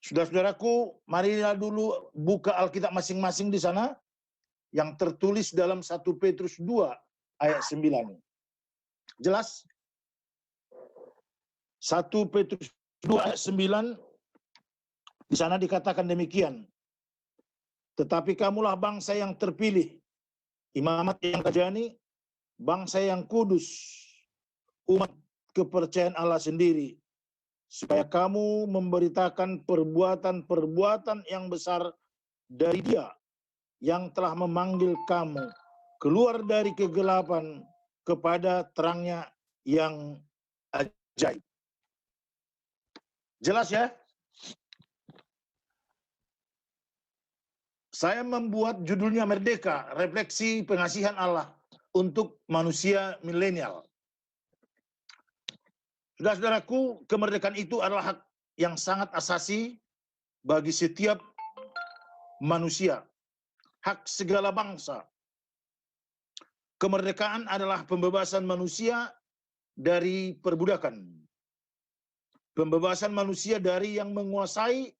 Saudara-saudaraku, marilah dulu buka Alkitab masing-masing di sana yang tertulis dalam 1 Petrus 2 ayat 9. Jelas? 1 Petrus 2 ayat 9 di sana dikatakan demikian. Tetapi kamulah bangsa yang terpilih, imamat yang rajani, bangsa yang kudus, umat kepercayaan Allah sendiri, supaya kamu memberitakan perbuatan-perbuatan yang besar dari Dia yang telah memanggil kamu keluar dari kegelapan kepada terangnya yang ajaib. Jelas ya? Saya membuat judulnya Merdeka, Refleksi Pengasihan Allah untuk Manusia Milenial. Saudara-saudaraku, kemerdekaan itu adalah hak yang sangat asasi bagi setiap manusia, hak segala bangsa. Kemerdekaan adalah pembebasan manusia dari perbudakan. Pembebasan manusia dari yang menguasai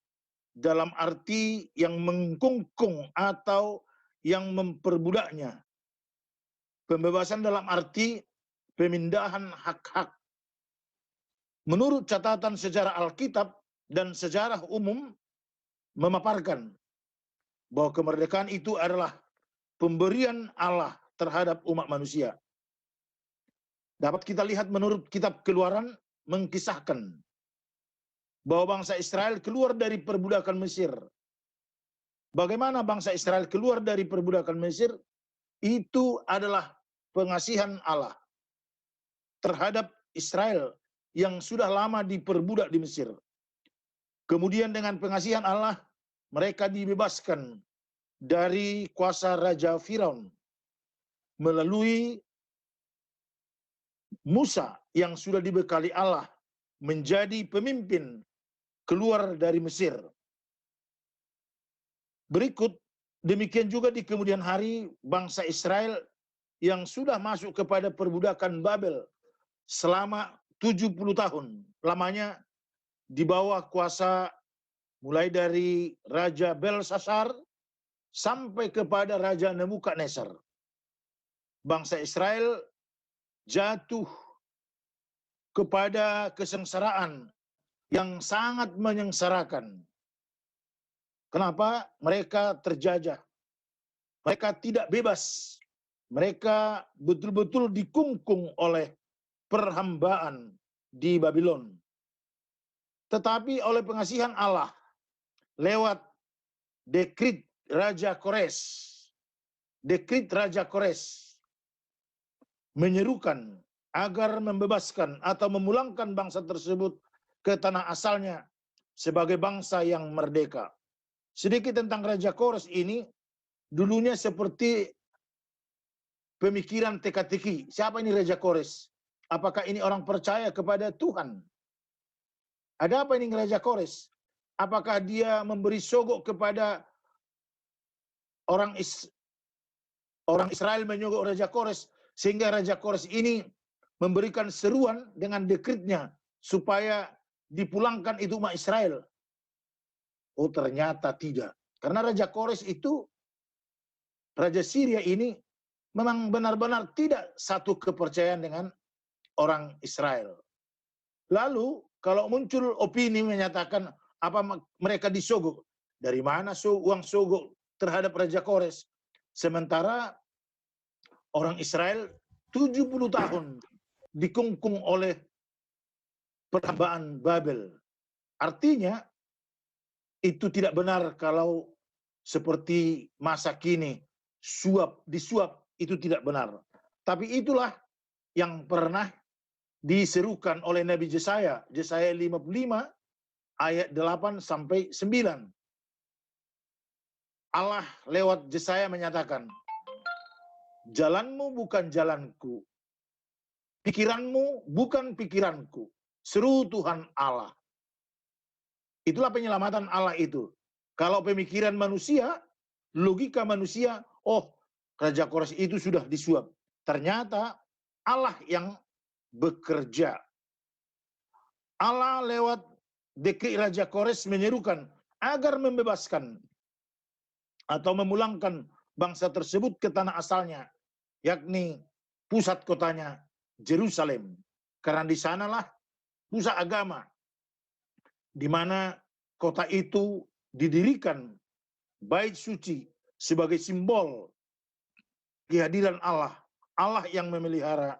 dalam arti yang mengkungkung atau yang memperbudaknya. Pembebasan dalam arti pemindahan hak-hak. Menurut catatan sejarah Alkitab dan sejarah umum memaparkan bahwa kemerdekaan itu adalah pemberian Allah terhadap umat manusia. Dapat kita lihat menurut kitab Keluaran mengkisahkan bahwa bangsa Israel keluar dari perbudakan Mesir. Bagaimana bangsa Israel keluar dari perbudakan Mesir? Itu adalah pengasihan Allah terhadap Israel yang sudah lama diperbudak di Mesir. Kemudian dengan pengasihan Allah, mereka dibebaskan dari kuasa Raja Firaun melalui Musa yang sudah dibekali Allah menjadi pemimpin keluar dari Mesir. Berikut demikian juga di kemudian hari bangsa Israel yang sudah masuk kepada perbudakan Babel selama 70 tahun lamanya di bawah kuasa mulai dari Raja Belsasar sampai kepada Raja Nebukadnezar. Bangsa Israel jatuh kepada kesengsaraan yang sangat menyengsarakan. Kenapa? Mereka terjajah. Mereka tidak bebas. Mereka betul-betul dikungkung oleh perhambaan di Babylon. Tetapi oleh pengasihan Allah, lewat dekrit Raja Kores menyerukan agar membebaskan atau memulangkan bangsa tersebut ke tanah asalnya sebagai bangsa yang merdeka. Sedikit tentang Raja Kores ini, dulunya seperti pemikiran teka-teki. Siapa ini Raja Kores? Apakah ini orang percaya kepada Tuhan? Ada apa ini Raja Kores? Apakah dia memberi sogok kepada orang Israel menyogok Raja Kores, sehingga Raja Kores ini memberikan seruan dengan dekritnya supaya dipulangkan itu umat Israel? Oh, ternyata tidak. Karena Raja Kores itu, Raja Syria ini memang benar-benar tidak satu kepercayaan dengan orang Israel. Lalu kalau muncul opini menyatakan apa mereka disogok, dari mana uang sogok terhadap Raja Kores? Sementara orang Israel 70 tahun dikungkung oleh perhambaan Babel. Artinya itu tidak benar kalau seperti masa kini disuap itu tidak benar. Tapi itulah yang pernah diserukan oleh Nabi Yesaya 55 ayat 8 sampai 9. Allah lewat Yesaya menyatakan, jalanmu bukan jalanku, pikiranmu bukan pikiranku, seru Tuhan Allah. Itulah penyelamatan Allah itu. Kalau pemikiran manusia, logika manusia, oh Raja Kores itu sudah disuap. Ternyata Allah yang bekerja. Allah lewat dekrit Raja Kores menyerukan agar membebaskan atau memulangkan bangsa tersebut ke tanah asalnya, yakni pusat kotanya Yerusalem. Karena di sanalah pusat agama, di mana kota itu didirikan bait suci sebagai simbol kehadiran Allah, Allah yang memelihara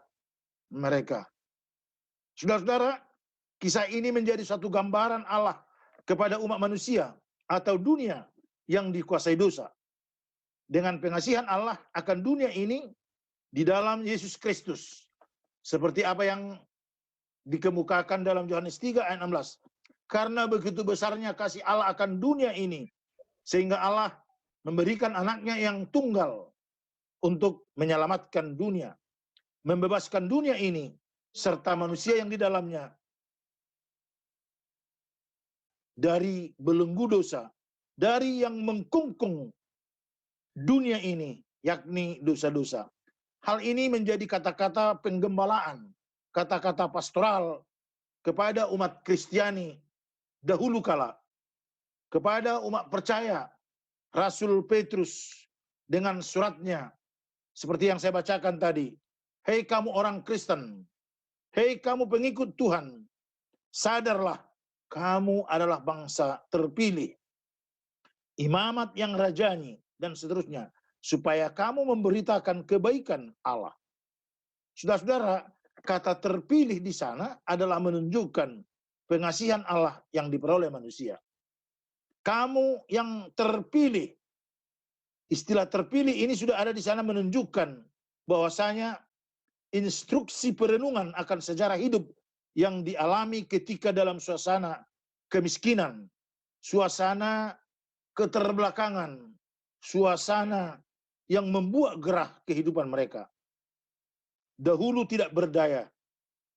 mereka. Saudara-saudara, kisah ini menjadi satu gambaran Allah kepada umat manusia atau dunia yang dikuasai dosa. Dengan pengasihan Allah akan dunia ini di dalam Yesus Kristus. Seperti apa yang dikemukakan dalam Yohanes 3 ayat 16. Karena begitu besarnya kasih Allah akan dunia ini, sehingga Allah memberikan anaknya yang tunggal untuk menyelamatkan dunia, membebaskan dunia ini, serta manusia yang di dalamnya dari belenggu dosa, dari yang mengkungkung dunia ini, yakni dosa-dosa. Hal ini menjadi kata-kata penggembalaan, kata-kata pastoral kepada umat Kristiani dahulu kala, kepada umat percaya. Rasul Petrus dengan suratnya, seperti yang saya bacakan tadi, hei kamu orang Kristen, hei kamu pengikut Tuhan, sadarlah kamu adalah bangsa terpilih, imamat yang rajani, dan seterusnya, supaya kamu memberitakan kebaikan Allah. Saudara-saudara, kata terpilih di sana adalah menunjukkan pengasihan Allah yang diperoleh manusia. Kamu yang terpilih, istilah terpilih ini sudah ada di sana menunjukkan bahwasanya instruksi perenungan akan sejarah hidup yang dialami ketika dalam suasana kemiskinan, suasana keterbelakangan, suasana yang membuat gerah kehidupan mereka. Dahulu tidak berdaya,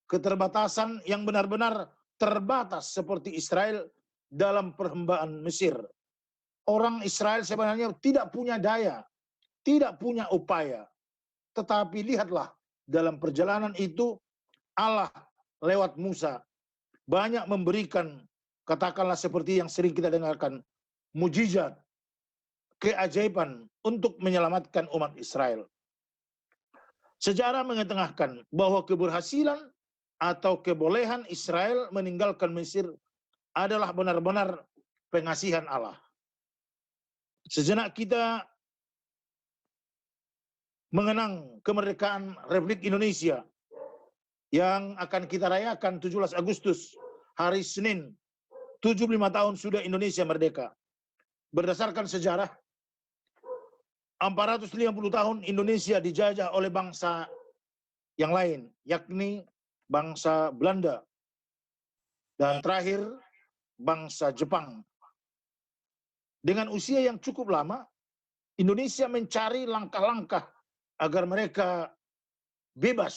keterbatasan yang benar-benar terbatas seperti Israel dalam perhambaan Mesir. Orang Israel sebenarnya tidak punya daya, tidak punya upaya. Tetapi lihatlah, dalam perjalanan itu Allah lewat Musa banyak memberikan, katakanlah seperti yang sering kita dengarkan, mujizat, keajaiban untuk menyelamatkan umat Israel. Sejarah mengetengahkan bahwa keberhasilan atau kebolehan Israel meninggalkan Mesir adalah benar-benar pengasihan Allah. Sejenak kita mengenang kemerdekaan Republik Indonesia yang akan kita rayakan 17 Agustus, hari Senin, 75 tahun sudah Indonesia merdeka. Berdasarkan sejarah, 450 tahun Indonesia dijajah oleh bangsa yang lain, yakni bangsa Belanda, dan terakhir bangsa Jepang. Dengan usia yang cukup lama, Indonesia mencari langkah-langkah agar mereka bebas.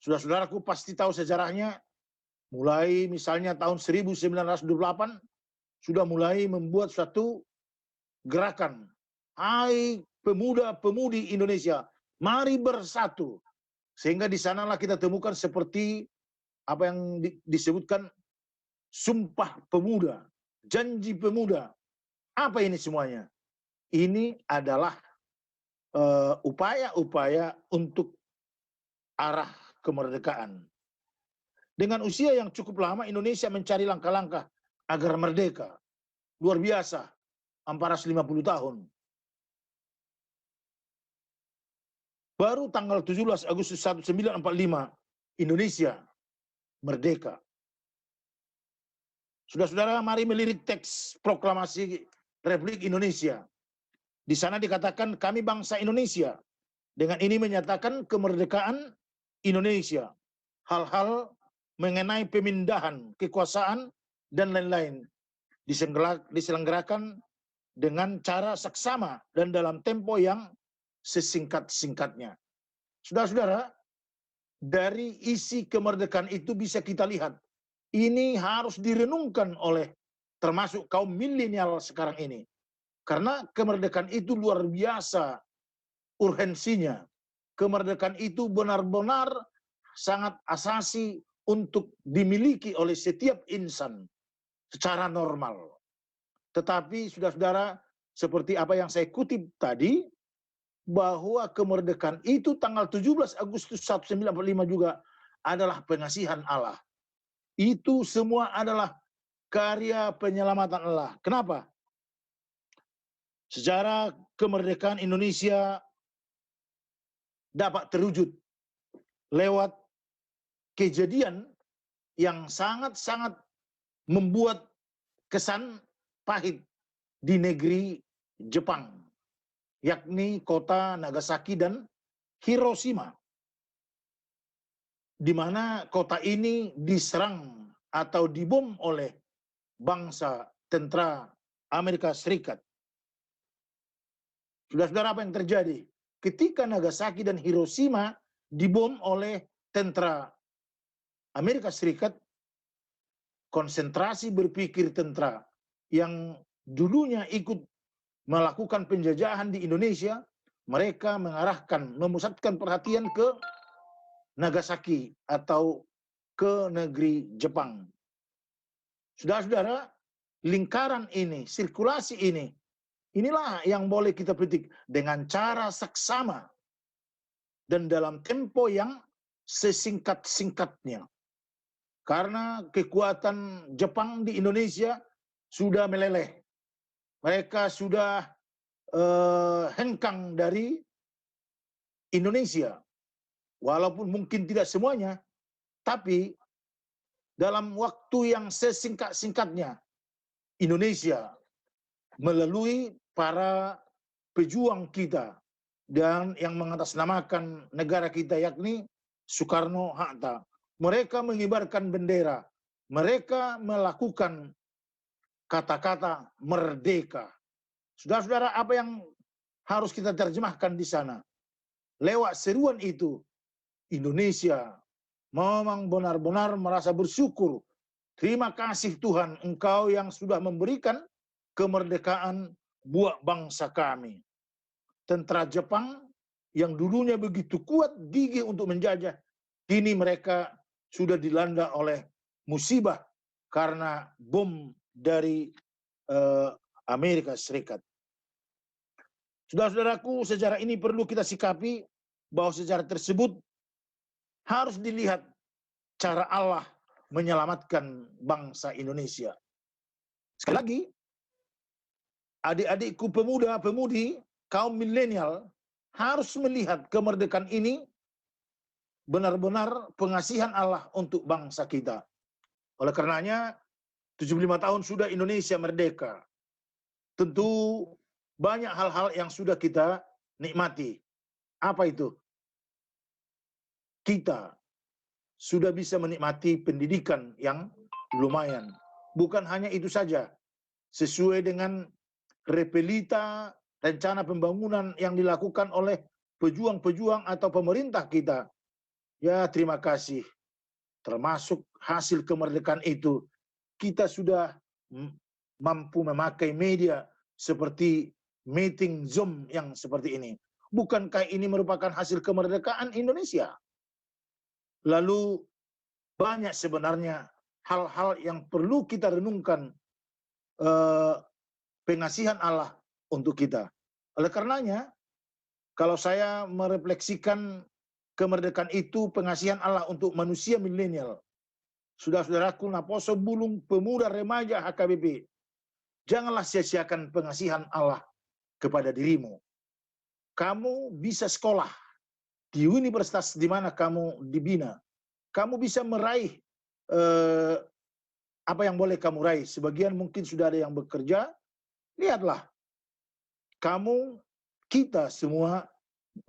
Saudara-saudaraku pasti tahu sejarahnya, mulai misalnya tahun 1928 sudah mulai membuat suatu gerakan. Hai pemuda-pemudi Indonesia, mari bersatu. Sehingga di sanalah kita temukan seperti apa yang disebutkan Sumpah Pemuda, Janji Pemuda. Apa ini semuanya? Ini adalah upaya-upaya untuk arah kemerdekaan. Dengan usia yang cukup lama, Indonesia mencari langkah-langkah agar merdeka. Luar biasa, 450 tahun. Baru tanggal 17 Agustus 1945, Indonesia merdeka. Saudara-saudara, mari melirik teks proklamasi Republik Indonesia. Di sana dikatakan kami bangsa Indonesia. Dengan ini menyatakan kemerdekaan Indonesia. Hal-hal mengenai pemindahan kekuasaan dan lain-lain diselenggarakan dengan cara seksama dan dalam tempo yang sesingkat-singkatnya. Saudara-saudara, dari isi kemerdekaan itu bisa kita lihat, ini harus direnungkan oleh termasuk kaum milenial sekarang ini. Karena kemerdekaan itu luar biasa urgensinya. Kemerdekaan itu benar-benar sangat asasi untuk dimiliki oleh setiap insan secara normal. Tetapi saudara-saudara, seperti apa yang saya kutip tadi, bahwa kemerdekaan itu tanggal 17 Agustus 1945 juga adalah pengasihan Allah. Itu semua adalah karya penyelamatan Allah. Kenapa? Sejarah kemerdekaan Indonesia dapat terwujud lewat kejadian yang sangat-sangat membuat kesan pahit di negeri Jepang, yakni kota Nagasaki dan Hiroshima, di mana kota ini diserang atau dibom oleh bangsa tentara Amerika Serikat. Saudara-saudara, apa yang terjadi? Ketika Nagasaki dan Hiroshima dibom oleh tentara Amerika Serikat, konsentrasi berpikir tentara yang dulunya ikut melakukan penjajahan di Indonesia, mereka memusatkan perhatian ke Nagasaki atau ke negeri Jepang. Saudara-saudara, lingkaran ini, sirkulasi ini, inilah yang boleh kita petik dengan cara seksama dan dalam tempo yang sesingkat-singkatnya. Karena kekuatan Jepang di Indonesia sudah meleleh. Mereka sudah hengkang dari Indonesia. Walaupun mungkin tidak semuanya, tapi dalam waktu yang sesingkat-singkatnya, Indonesia melalui para pejuang kita dan yang mengatasnamakan negara kita, yakni Soekarno-Hatta. Mereka mengibarkan bendera, mereka melakukan kata-kata merdeka. Saudara-saudara, apa yang harus kita terjemahkan di sana? Lewat seruan itu, Indonesia memang benar-benar merasa bersyukur. Terima kasih Tuhan, Engkau yang sudah memberikan kemerdekaan buat bangsa kami. Tentara Jepang yang dulunya begitu kuat gigih untuk menjajah, kini mereka sudah dilanda oleh musibah karena bom dari Amerika Serikat. Saudara-saudaraku, sejarah ini perlu kita sikapi bahwa sejarah tersebut harus dilihat cara Allah menyelamatkan bangsa Indonesia. Sekali lagi, adik-adikku pemuda-pemudi, kaum milenial harus melihat kemerdekaan ini benar-benar pengasihan Allah untuk bangsa kita. Oleh karenanya, 75 tahun sudah Indonesia merdeka. Tentu banyak hal-hal yang sudah kita nikmati. Apa itu? Kita sudah bisa menikmati pendidikan yang lumayan. Bukan hanya itu saja, sesuai dengan repelita rencana pembangunan yang dilakukan oleh pejuang-pejuang atau pemerintah kita. Ya, terima kasih. Termasuk hasil kemerdekaan itu, kita sudah mampu memakai media seperti meeting Zoom yang seperti ini. Bukankah ini merupakan hasil kemerdekaan Indonesia? Lalu banyak sebenarnya hal-hal yang perlu kita renungkan, pengasihan Allah untuk kita. Oleh karenanya, kalau saya merefleksikan kemerdekaan itu pengasihan Allah untuk manusia milenial, saudara-saudaraku, Naposo Bulung, pemuda remaja HKBP, janganlah sia-siakan pengasihan Allah kepada dirimu. Kamu bisa sekolah di universitas di mana kamu dibina. Kamu bisa meraih apa yang boleh kamu raih. Sebagian mungkin sudah ada yang bekerja. Lihatlah, kamu, kita semua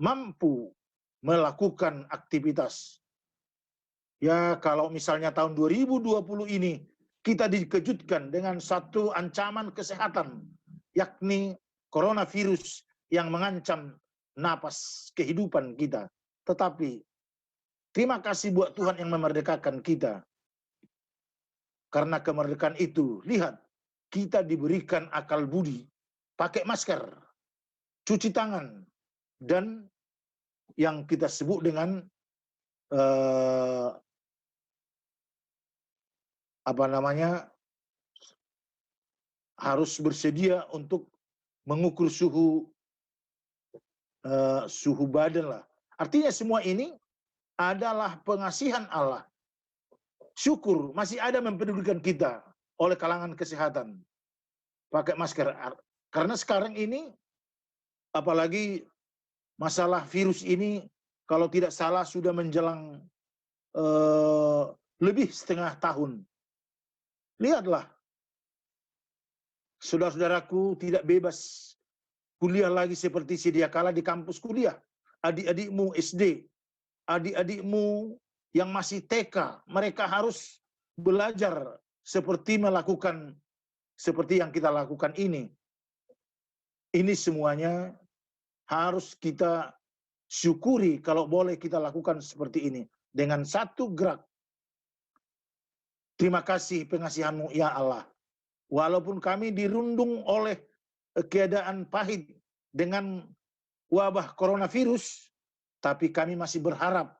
mampu melakukan aktivitas. Ya, kalau misalnya tahun 2020 ini kita dikejutkan dengan satu ancaman kesehatan, yakni coronavirus yang mengancam napas kehidupan kita. Tetapi terima kasih buat Tuhan yang memerdekakan kita. Karena kemerdekaan itu, lihat, kita diberikan akal budi, pakai masker, cuci tangan, dan yang kita sebut dengan harus bersedia untuk mengukur suhu badan lah. Artinya semua ini adalah pengasihan Allah. Syukur masih ada mempedulikan kita oleh kalangan kesehatan. Pakai masker. Karena sekarang ini, apalagi masalah virus ini, kalau tidak salah sudah menjelang lebih setengah tahun. Lihatlah, saudara-saudaraku tidak bebas kuliah lagi seperti sedia kala di kampus kuliah. Adik-adikmu SD, adik-adikmu yang masih TK, mereka harus belajar seperti yang kita lakukan ini. Ini semuanya harus kita syukuri kalau boleh kita lakukan seperti ini. Dengan satu gerak. Terima kasih pengasihan-Mu ya Allah. Walaupun kami dirundung oleh keadaan pahit dengan wabah coronavirus, tapi kami masih berharap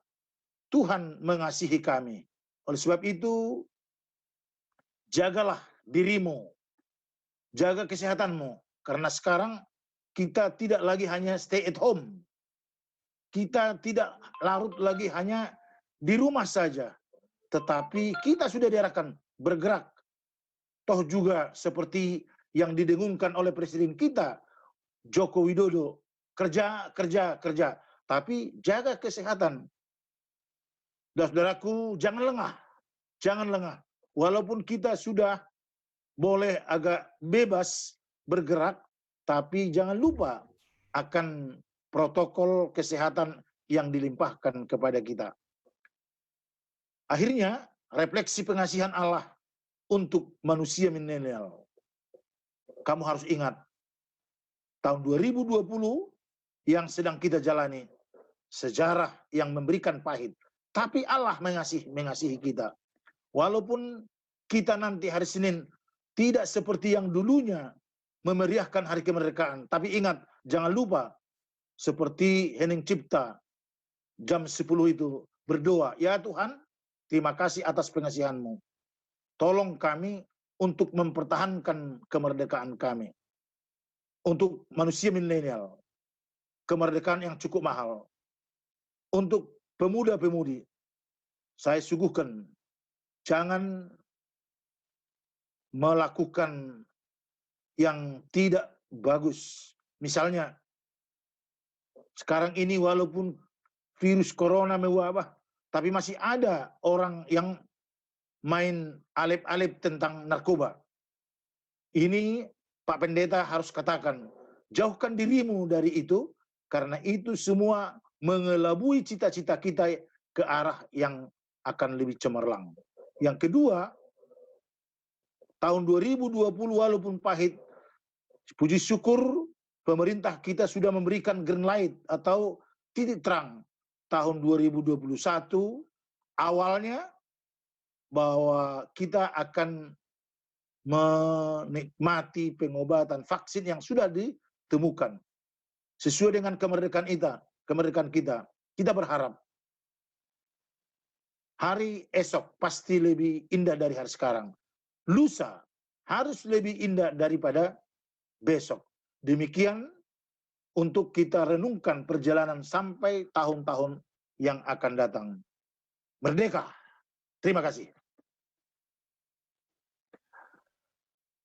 Tuhan mengasihi kami. Oleh sebab itu, jagalah dirimu, jaga kesehatanmu, karena sekarang kita tidak lagi hanya stay at home. Kita tidak larut lagi hanya di rumah saja, tetapi kita sudah diarahkan bergerak. Toh juga seperti yang didengungkan oleh Presiden kita, Joko Widodo, kerja, kerja, kerja, tapi jaga kesehatan. Dan saudaraku, jangan lengah, jangan lengah. Walaupun kita sudah boleh agak bebas bergerak, tapi jangan lupa akan protokol kesehatan yang dilimpahkan kepada kita. Akhirnya, refleksi pengasihan Allah untuk manusia milenial. Kamu harus ingat, tahun 2020 yang sedang kita jalani, sejarah yang memberikan pahit. Tapi Allah mengasihi kita. Walaupun kita nanti hari Senin tidak seperti yang dulunya memeriahkan hari kemerdekaan. Tapi ingat, jangan lupa, seperti Hening Cipta, jam 10 itu berdoa, ya Tuhan, terima kasih atas pengasihan-Mu. Tolong kami untuk mempertahankan kemerdekaan kami. Untuk manusia milenial, kemerdekaan yang cukup mahal. Untuk pemuda-pemudi, saya suguhkan, jangan melakukan yang tidak bagus. Misalnya, sekarang ini walaupun virus corona mewabah, tapi masih ada orang yang main alip-alip tentang narkoba. Ini Pak Pendeta harus katakan, jauhkan dirimu dari itu, karena itu semua mengelabui cita-cita kita ke arah yang akan lebih cemerlang. Yang kedua, tahun 2020 walaupun pahit, puji syukur pemerintah kita sudah memberikan green light atau titik terang. Tahun 2021 awalnya bahwa kita akan menikmati pengobatan vaksin yang sudah ditemukan. Sesuai dengan kemerdekaan kita. Kita berharap hari esok pasti lebih indah dari hari sekarang. Lusa harus lebih indah daripada besok. Demikian untuk kita renungkan perjalanan sampai tahun-tahun yang akan datang. Merdeka. Terima kasih.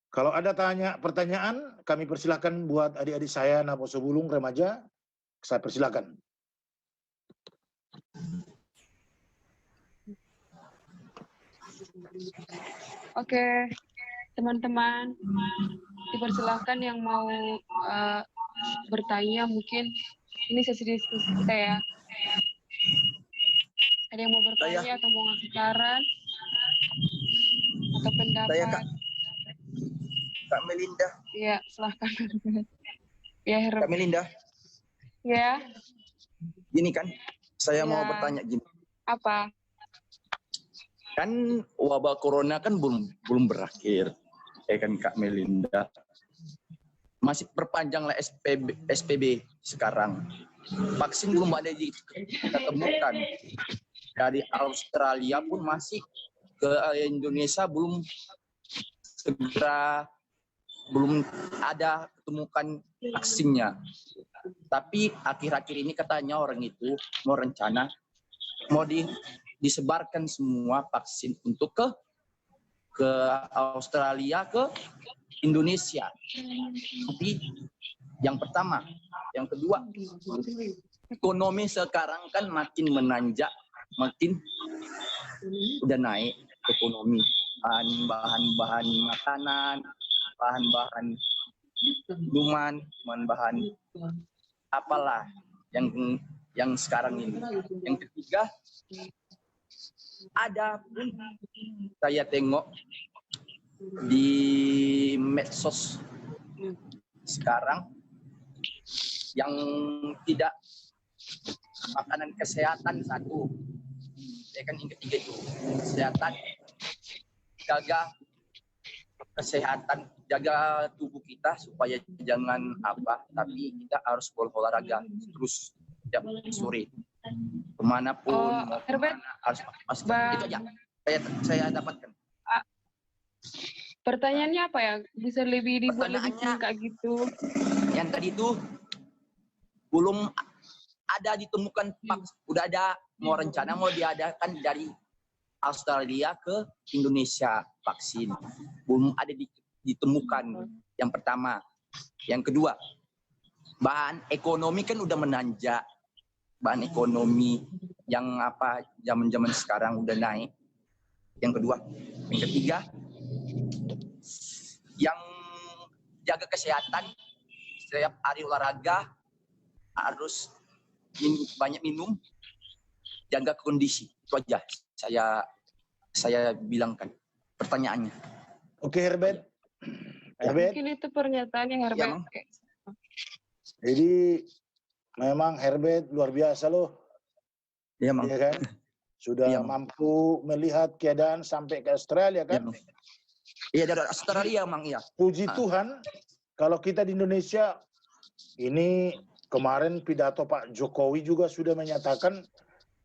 Kalau ada pertanyaan, kami persilakan buat adik-adik saya, Naposo Bulung, remaja. Saya persilakan. Oke, teman-teman, dipersilahkan yang mau bertanya, mungkin ini sesi diskusi kita ya. Ada yang mau bertanya atau mau ngasih saran atau pendapat? Kak Melinda. Iya, silahkan. Ya, Kak Melinda. Ya. Gini kan, saya mau bertanya gini. Apa? Kan wabah corona kan belum berakhir, ya kan Kak Melinda. Masih perpanjanglah SPB sekarang. Vaksin belum ada kita temukan. Dari Australia pun masih ke Indonesia belum segera belum ada ketemukan vaksinnya. Tapi akhir-akhir ini katanya orang itu mau rencana mau disebarkan semua vaksin untuk ke Australia, ke Indonesia. Tapi yang pertama, yang kedua, ekonomi sekarang kan makin menanjak, makin udah naik ekonomi, bahan-bahan makanan, bahan-bahan minuman, bahan-bahan apalah yang sekarang ini. Yang ketiga, ada pun saya tengok di medsos sekarang yang tidak makanan kesehatan satu, ya kan, yang ketiga itu kesehatan, jaga kesehatan, jaga tubuh kita supaya jangan apa, tapi kita harus berolahraga terus setiap sore kemanapun mau Herbert, kemana harus pakai masker. Bang. Itu aja saya dapatkan. Pertanyaannya apa ya? Bisa lebih dibuat lebih Pertanyaannya, singkat gitu. yang tadi itu belum ada ditemukan udah ada mau rencana mau diadakan dari Australia ke Indonesia vaksin, belum ada ditemukan. Yang pertama, yang kedua, bahan ekonomi kan udah menanjak, bahan ekonomi yang apa zaman sekarang udah naik. Yang kedua, yang ketiga, yang jaga kesehatan, setiap hari olahraga harus banyak minum, jaga kondisi. Itu aja saya bilangkan pertanyaannya. Oke, Herbert. Ya. Herbert. Mungkin itu pernyataannya Herbert. Ya, Jadi memang Herbert luar biasa loh. Iya, Mang. Ya kan? Sudah Iya, Mang. mampu melihat keadaan sampai ke Australia kan? Iya, dari Australia, Mang, iya. Puji Tuhan, kalau kita di Indonesia, ini kemarin pidato Pak Jokowi juga sudah menyatakan,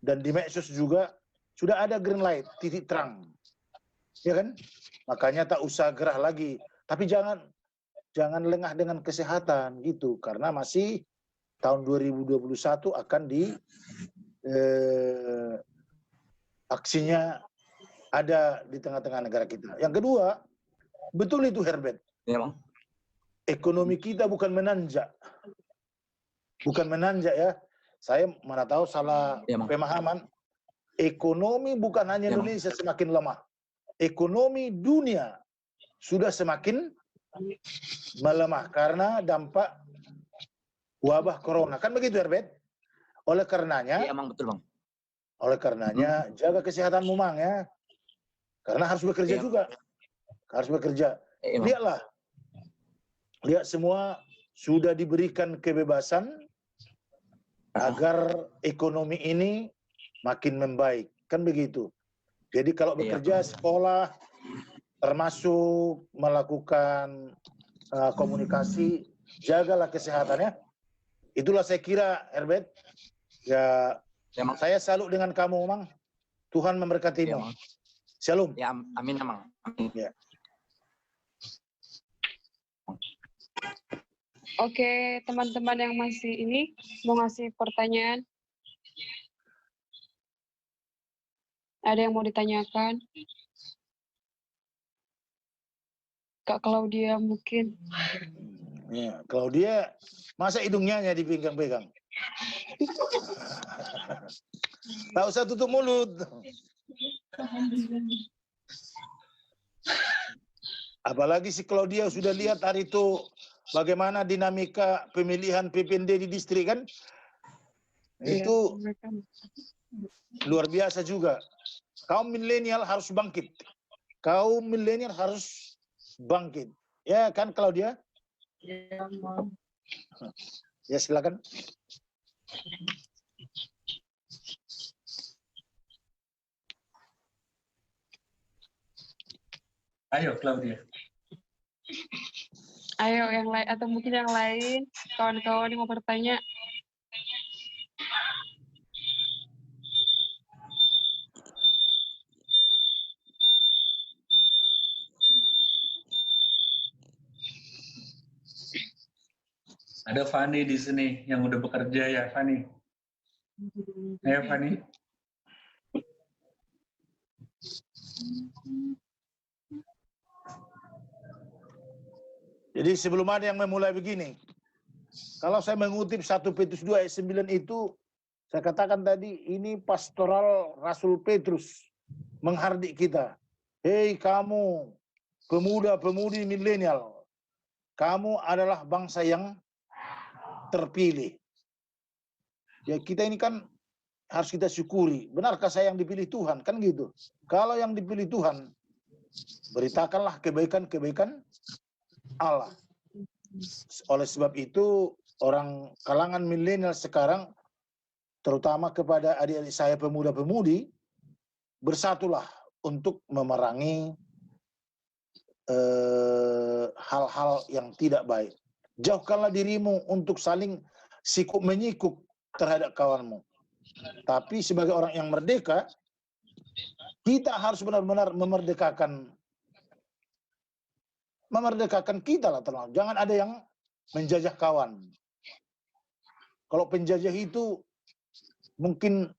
dan di medsos juga, sudah ada green light, titik terang. Ya kan? Makanya tak usah gerah lagi. Tapi jangan lengah dengan kesehatan gitu, karena masih tahun 2021 akan vaksinnya ada di tengah-tengah negara kita. Yang kedua, betul itu Herbert. Iya, Mang. Ekonomi kita bukan menanjak. Bukan menanjak ya. Saya mana tahu salah Iya, Mang. pemahaman. Ekonomi bukan hanya Iya, Mang. Indonesia semakin lemah. Ekonomi dunia sudah semakin melemah karena dampak wabah corona. Kan begitu Herbert? Oleh karenanya, Iya, Mang, betul, Mang. oleh karenanya jaga kesehatanmu, Mang ya. Karena harus bekerja Iya, juga. Harus bekerja. Iya, Mang. Lihatlah. Lihat semua sudah diberikan kebebasan agar ekonomi ini makin membaik. Kan begitu. Jadi kalau bekerja, sekolah, termasuk melakukan komunikasi, jagalah kesehatannya. Itulah saya kira, Herbert. Ya, Mang. saya salut dengan kamu, Mang. Tuhan memberkatimu. Iya, Mang. Shalom. Ya, amin, Mang. Amin. Ya. Oke, teman-teman yang masih ini mau ngasih pertanyaan. Ada yang mau ditanyakan? Kak Claudia mungkin. Ya, Claudia, masa hidungnya hanya dipegang-pegang? Tak usah tutup mulut. Apalagi si Claudia sudah lihat hari itu bagaimana dinamika pemilihan PPND di distrik kan? Itu luar biasa juga. Kaum milenial harus bangkit. Kaum milenial harus bangkit. Ya kan Claudia? Ya silakan. Ayo Claudia. Ayo yang lain atau mungkin yang lain kawan-kawan yang mau bertanya. Ada Fani di sini yang udah bekerja ya, Fani. Ayo Fani. Jadi sebelum ada yang memulai begini, kalau saya mengutip 1 Petrus 2 ayat 9 itu, saya katakan tadi, ini pastoral Rasul Petrus menghardik kita. Hei kamu, pemuda-pemudi milenial, kamu adalah bangsa yang terpilih. Ya kita ini kan harus kita syukuri. Benarkah saya yang dipilih Tuhan? Kan gitu. Kalau yang dipilih Tuhan, beritakanlah kebaikan-kebaikan Allah. Oleh sebab itu, orang kalangan milenial sekarang, terutama kepada adik-adik saya pemuda-pemudi, bersatulah untuk memerangi hal-hal yang tidak baik. Jauhkanlah dirimu untuk saling sikuk-menyikuk terhadap kawanmu. Tapi sebagai orang yang merdeka, kita harus benar-benar memerdekakan kita lah, teman. Jangan ada yang menjajah kawan. Kalau penjajah itu mungkin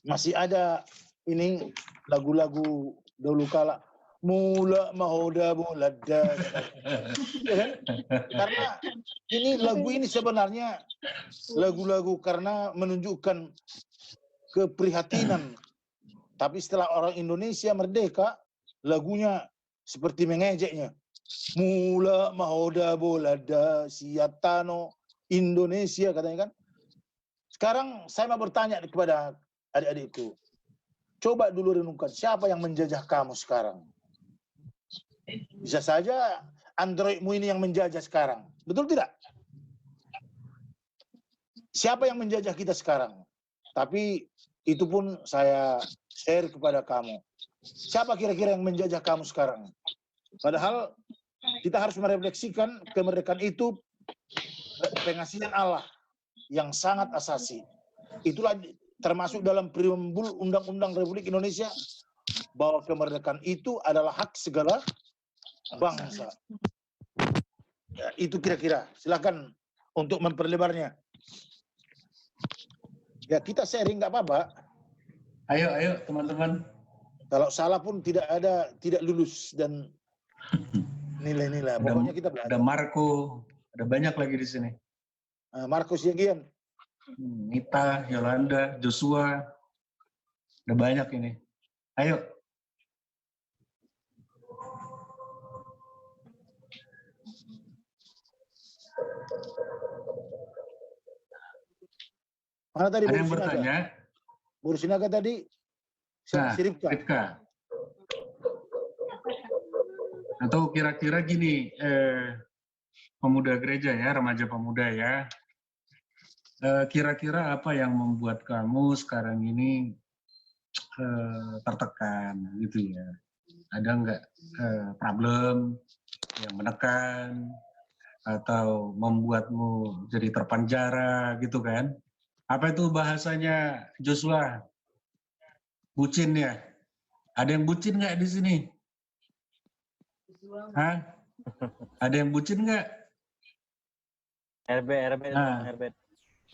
masih ada ini lagu-lagu dulu kala, mula mahoda bulada. Ya kan? Karena ini lagu ini sebenarnya lagu-lagu karena menunjukkan keprihatinan. Tapi setelah orang Indonesia merdeka, lagunya seperti mengejeknya. Mula mahoda bolada siatano Indonesia, katanya kan. Sekarang saya mau bertanya kepada adik-adikku. Coba dulu renungkan, siapa yang menjajah kamu sekarang? Bisa saja Androidmu ini yang menjajah sekarang. Betul tidak? Siapa yang menjajah kita sekarang? Tapi itu pun saya share kepada kamu. Siapa kira-kira yang menjajah kamu sekarang? Padahal kita harus merefleksikan kemerdekaan itu pengasihan Allah yang sangat asasi. Itulah termasuk dalam preambul Undang-Undang Republik Indonesia bahwa kemerdekaan itu adalah hak segala bangsa. Ya, itu kira-kira. Silakan untuk memperlebarnya. Ya kita sharing nggak apa-apa. Ayo teman-teman. Kalau salah pun tidak lulus dan nilai-nilai. Pokoknya kita belajar. Ada Marco, ada banyak lagi di sini. Markus Yagian. Nita, Yolanda, Joshua, ada banyak ini. Ayo. Mana tadi ada yang bertanya? Bursinaga tadi? Nah, Rifka. Atau kira-kira gini, pemuda gereja ya, remaja pemuda ya. Kira-kira apa yang membuat kamu sekarang ini tertekan gitu ya? Ada nggak problem yang menekan atau membuatmu jadi terpenjara gitu kan? Apa itu bahasanya Joshua? Bucin ya? Ada yang bucin nggak di sini? Hah? Ada yang bucin nggak? RB.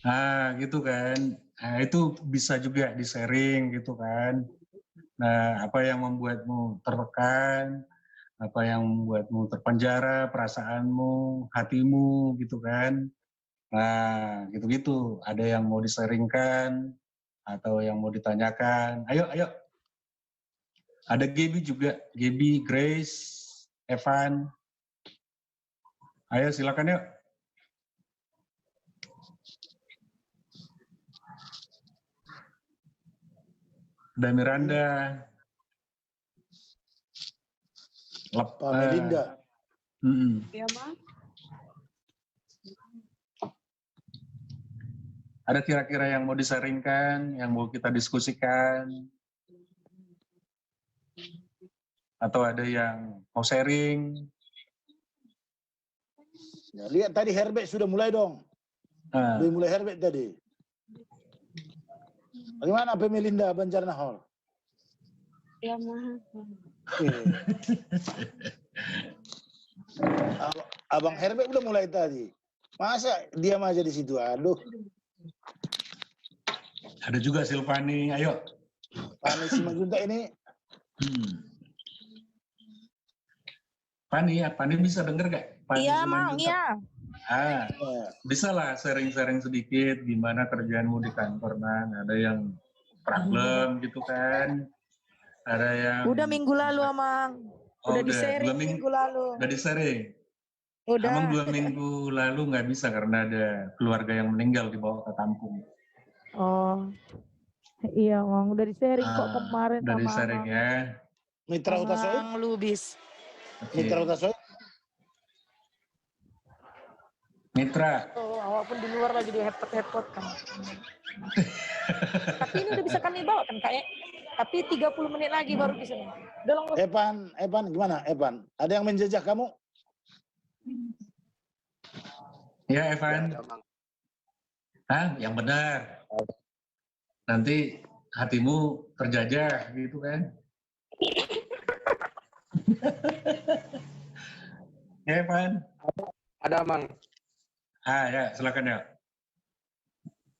Nah, gitu kan. Nah, itu bisa juga di-sharing gitu kan. Nah, apa yang membuatmu tertekan, apa yang membuatmu terpenjara, perasaanmu, hatimu gitu kan. Nah, gitu-gitu. Ada yang mau di-sharingkan atau yang mau ditanyakan. Ayo. Ada Gaby juga, Gaby, Grace, Evan. Ayo silakan yuk. Ada Miranda. Melinda. Ya, Ma. Ada kira-kira yang mau disaringkan, yang mau kita diskusikan? Atau ada yang mau sharing? Ya, lihat tadi Herbert sudah mulai dong. Sudah mulai Herbert tadi. Bagaimana Pak Melinda Banjarnahor? Ya, Ma. Abang Herbert udah mulai tadi. Masa diam aja di situ? Aduh, Ada juga Silvani, ayo. Pani Simanjuntak ini Pani bisa denger gak? Pani Iya, Mang, Simanjuntak. iya. Ah, ya, bisa lah sharing-sharing sedikit gimana kerjaanmu di kantor, Nang. Ada yang problem gitu kan. Ada yang Udah minggu lalu, Mang. Oh, Udah di-sharing 2 minggu minggu lalu. udah di-sharing. Udah. Amang 2 minggu lalu nggak bisa karena ada keluarga yang meninggal dibawa ke kampung. Oh. Iya, Mang. Udah di-sharing kok kemarin Udah sama di-sharing Amang. ya. Mitra Utasoid, Amang Lubis. Oke. Mitra Utasoid. Mitra. Oh, awak pun di luar lagi di hepot kan. Tapi ini udah bisa kami bawa kan, Kak ya? Tapi 30 menit lagi baru bisa nih. Udah langsung. Evan, gimana Evan? Ada yang menjejak kamu? Ya, Evan. Hah, yang benar. Nanti hatimu terjajah gitu kan. Ya, Evan. Ada Mang, Ya, silakan ya.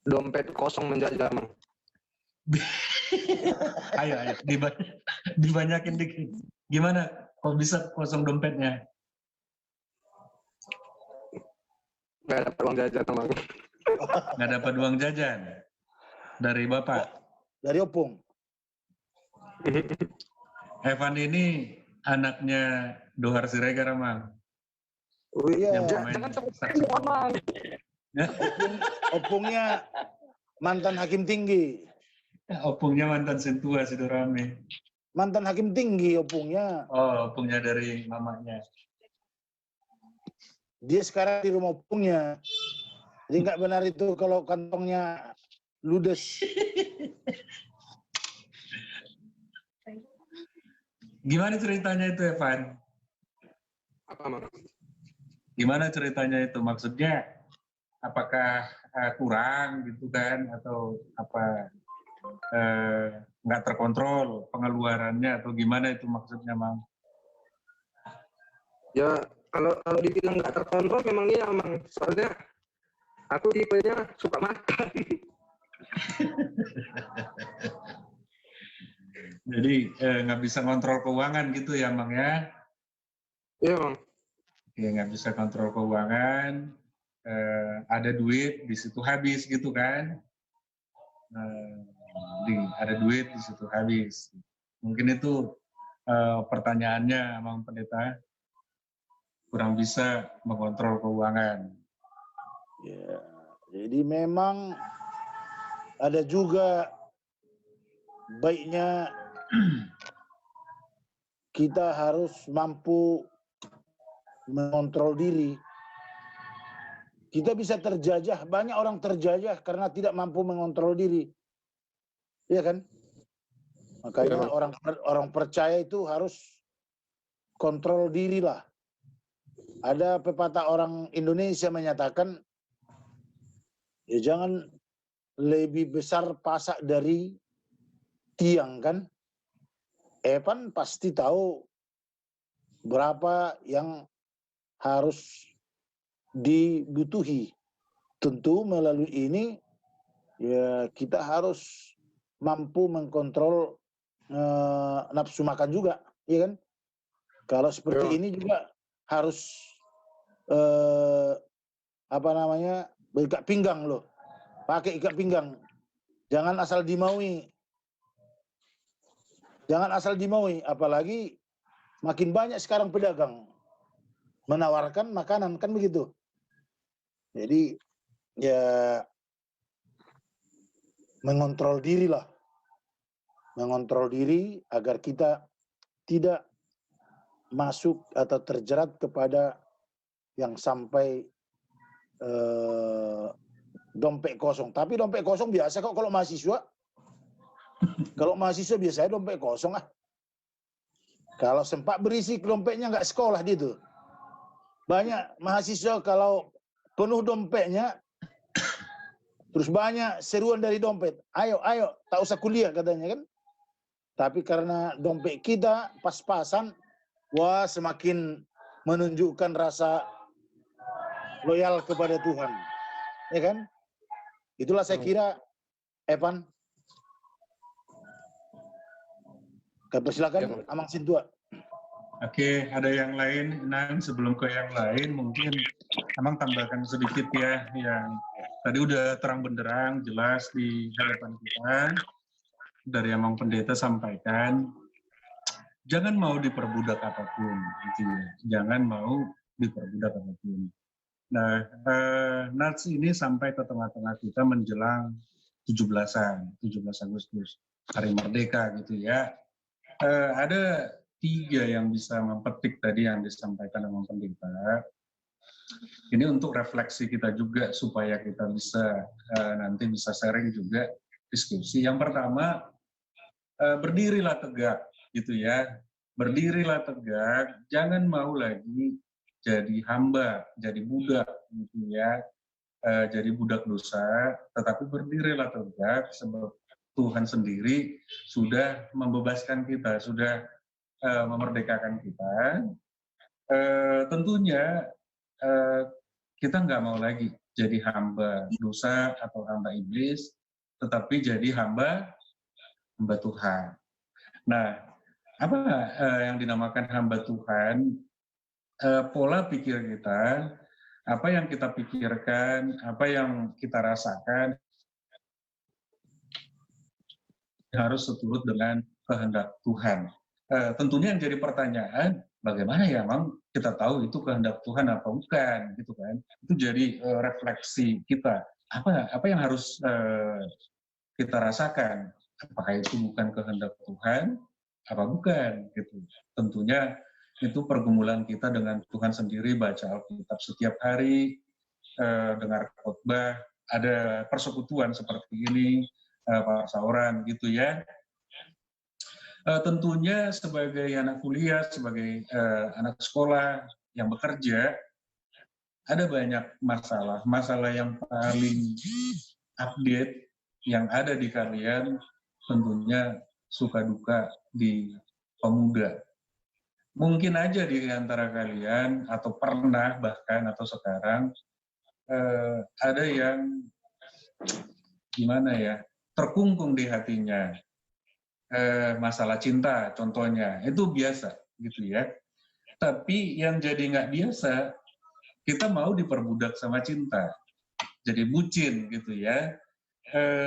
dompet kosong menjajah Mang. Ayo, dibanyakin dikit. Gimana? Kok bisa kosong dompetnya? Gak dapat uang jajan Mang. Nggak dapat uang jajan dari Bapak. Dari Opung. Evan ini anaknya Dohar Siregar, Mang. Wih, Iya. Yang pemain jangan saksofon. Mang. Opungnya mantan hakim tinggi. Opungnya mantan Sentua Sidorame. Mantan hakim tinggi Opungnya. Oh, opungnya dari mamanya. Dia sekarang di rumah Opungnya. Jadi nggak benar itu kalau kantongnya ludes. Gimana ceritanya itu, Evan? Apa Mang? Gimana ceritanya itu? Maksudnya apakah kurang gitu kan? Atau apa nggak terkontrol pengeluarannya atau gimana itu maksudnya, Mang? Ya kalau dibilang nggak terkontrol memang iya Mang. Soalnya aku tipenya suka makan. Jadi nggak bisa kontrol keuangan gitu ya, Mang ya? Iya Mang. Ya nggak bisa kontrol keuangan, ada duit di situ habis gitu kan? Ada duit di situ habis. Mungkin itu pertanyaannya, Mang Pendeta, kurang bisa mengontrol keuangan. Ya, jadi memang ada juga baiknya kita harus mampu mengontrol diri. Kita bisa terjajah, banyak orang terjajah karena tidak mampu mengontrol diri. Iya kan? Makanya orang percaya itu harus kontrol diri lah. Ada pepatah orang Indonesia menyatakan, ya jangan lebih besar pasak dari tiang kan. Evan pasti tahu berapa yang harus dibutuhi. Tentu melalui ini ya kita harus mampu mengkontrol nafsu makan juga, ya kan? Kalau seperti ini juga harus berikat pinggang loh, pakai ikat pinggang, jangan asal dimaui, apalagi makin banyak sekarang pedagang menawarkan makanan kan begitu. Jadi ya mengontrol diri lah, mengontrol diri agar kita tidak masuk atau terjerat kepada yang sampai dompet kosong. Tapi dompet kosong biasa kok kalau mahasiswa. Kalau mahasiswa biasanya dompet kosong ah. Kalau sempat berisi dompetnya nggak sekolah dia tuh. Banyak mahasiswa kalau penuh dompetnya, terus banyak seruan dari dompet. Ayo, tak usah kuliah katanya kan. Tapi karena dompet kita pas-pasan, wah semakin menunjukkan rasa loyal kepada Tuhan. Ya kan? Itulah saya kira, Evan. Persilakan, Amang Sintua. Oke, ada yang lain, Nang, sebelum ke yang lain mungkin Amang tambahkan sedikit ya, yang tadi udah terang benderang, jelas di hadapan kita, dari Amang Pendeta sampaikan, jangan mau diperbudak apapun, gitu ya. Jangan mau diperbudak apapun. Nah, Nats ini sampai ke tengah-tengah kita menjelang 17-an, 17 Agustus, Hari Merdeka gitu ya. Ada 3 yang bisa mempetik tadi yang disampaikan oleh Pendeta. Ini untuk refleksi kita juga supaya kita bisa nanti bisa sharing juga diskusi. Yang pertama, berdirilah tegak gitu ya. Berdirilah tegak, jangan mau lagi jadi hamba, jadi budak gitu ya. Jadi budak dosa, tetapi berdirilah tegak sebab Tuhan sendiri sudah membebaskan kita, sudah memerdekakan kita. Tentunya kita nggak mau lagi jadi hamba dosa atau hamba iblis, tetapi jadi hamba Tuhan. Nah, apa yang dinamakan hamba Tuhan? Pola pikir kita, apa yang kita pikirkan, apa yang kita rasakan, harus seturut dengan kehendak Tuhan. Tentunya yang jadi pertanyaan, bagaimana ya, Mang, kita tahu itu kehendak Tuhan apa bukan, gitu kan? Itu jadi refleksi kita. Apa yang harus kita rasakan? Apakah itu bukan kehendak Tuhan, apa bukan? Gitu. Tentunya itu pergumulan kita dengan Tuhan sendiri, baca Alkitab setiap hari, dengar khotbah, ada persekutuan seperti ini, sauran gitu ya. Tentunya sebagai anak kuliah, sebagai anak sekolah yang bekerja, ada banyak masalah yang paling update yang ada di kalian, tentunya suka duka di pemuda. Mungkin aja di antara kalian, atau pernah bahkan, atau sekarang, ada yang gimana ya, terkungkung di hatinya, masalah cinta contohnya, itu biasa gitu ya. Tapi yang jadi nggak biasa, kita mau diperbudak sama cinta, jadi bucin gitu ya.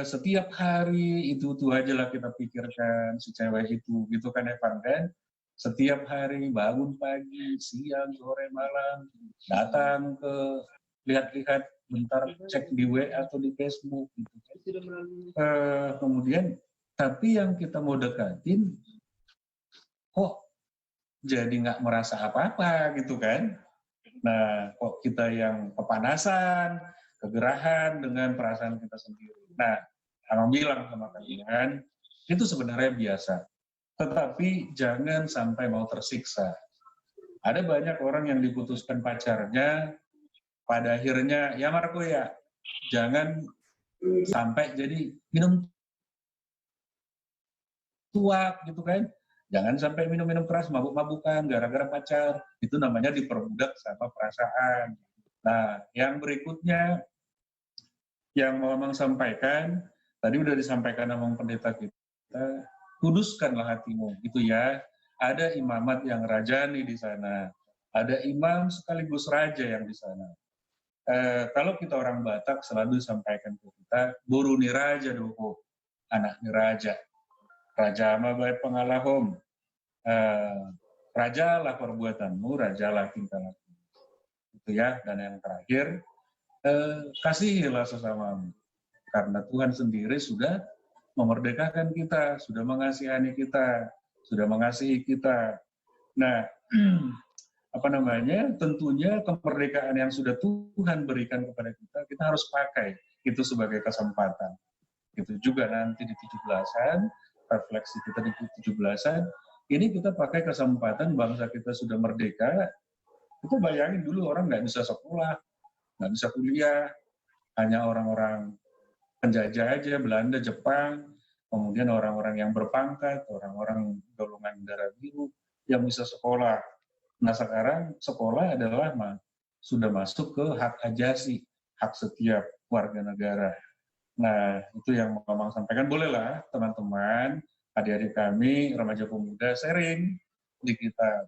Setiap hari itu aja lah kita pikirkan si cewek itu, gitu kan Evan kan. Setiap hari bangun pagi, siang, sore, malam, datang ke lihat-lihat bentar, cek di WA atau di Facebook gitu. Kemudian tapi yang kita mau dekatin kok jadi nggak merasa apa-apa gitu kan. Nah, kok kita yang kepanasan, kegerahan dengan perasaan kita sendiri. Nah, Abang bilang sama kalian, itu sebenarnya biasa. Tetapi jangan sampai mau tersiksa. Ada banyak orang yang diputuskan pacarnya, pada akhirnya, ya Marco ya, jangan sampai jadi minum tuak gitu kan. Jangan sampai minum-minum keras, mabuk-mabukan, gara-gara pacar. Itu namanya diperbudak sama perasaan. Nah, yang berikutnya, yang mau Amang sampaikan, tadi udah disampaikan sama pendeta kita, kuduskanlah hatimu, gitu ya. Ada imamat yang rajani di sana. Ada imam sekaligus raja yang di sana. Kalau kita orang Batak selalu disampaikan ke kita, buru ni raja doho, anak ni raja. Raja ama baik pengalahom. Rajalah perbuatanmu, rajalah tingkah laku. Itu ya. Dan yang terakhir, kasihilah sesamamu. Karena Tuhan sendiri sudah memerdekakan kita, sudah mengasihani kita, sudah mengasihi kita. Nah, tentunya kemerdekaan yang sudah Tuhan berikan kepada kita harus pakai itu sebagai kesempatan. Itu juga nanti di 17-an, refleksi kita di 17-an, ini kita pakai kesempatan bangsa kita sudah merdeka. Kita bayangin dulu orang nggak bisa sekolah, nggak bisa kuliah, hanya orang-orang penjajah aja, Belanda, Jepang, kemudian orang-orang yang berpangkat, orang-orang golongan darah biru yang bisa sekolah. Nah sekarang sekolah adalah sudah masuk ke hak ajasi, hak setiap warga negara. Nah, itu yang Mamang sampaikan. Bolehlah teman-teman, adik-adik kami, remaja pemuda sharing di kita.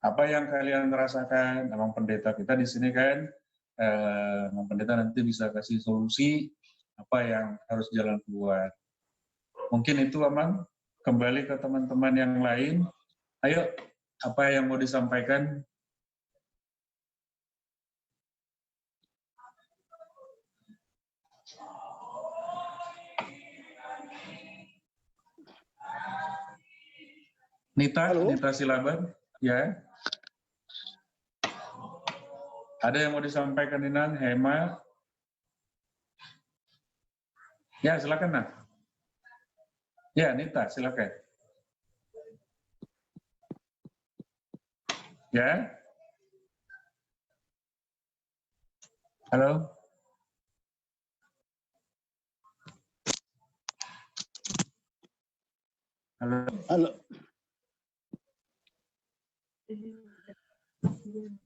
Apa yang kalian rasakan, Mamang Pendeta kita di sini kan, Mamang Pendeta nanti bisa kasih solusi apa yang harus jalan keluar. Mungkin itu Mamang, kembali ke teman-teman yang lain. Ayo, apa yang mau disampaikan? Nita, Halo? Nita Silaban, ya. Ada yang mau disampaikan Inang, Hema? Ya, silakan Nak. Ya, Nita, silakan. Ya. Halo. Halo. Halo.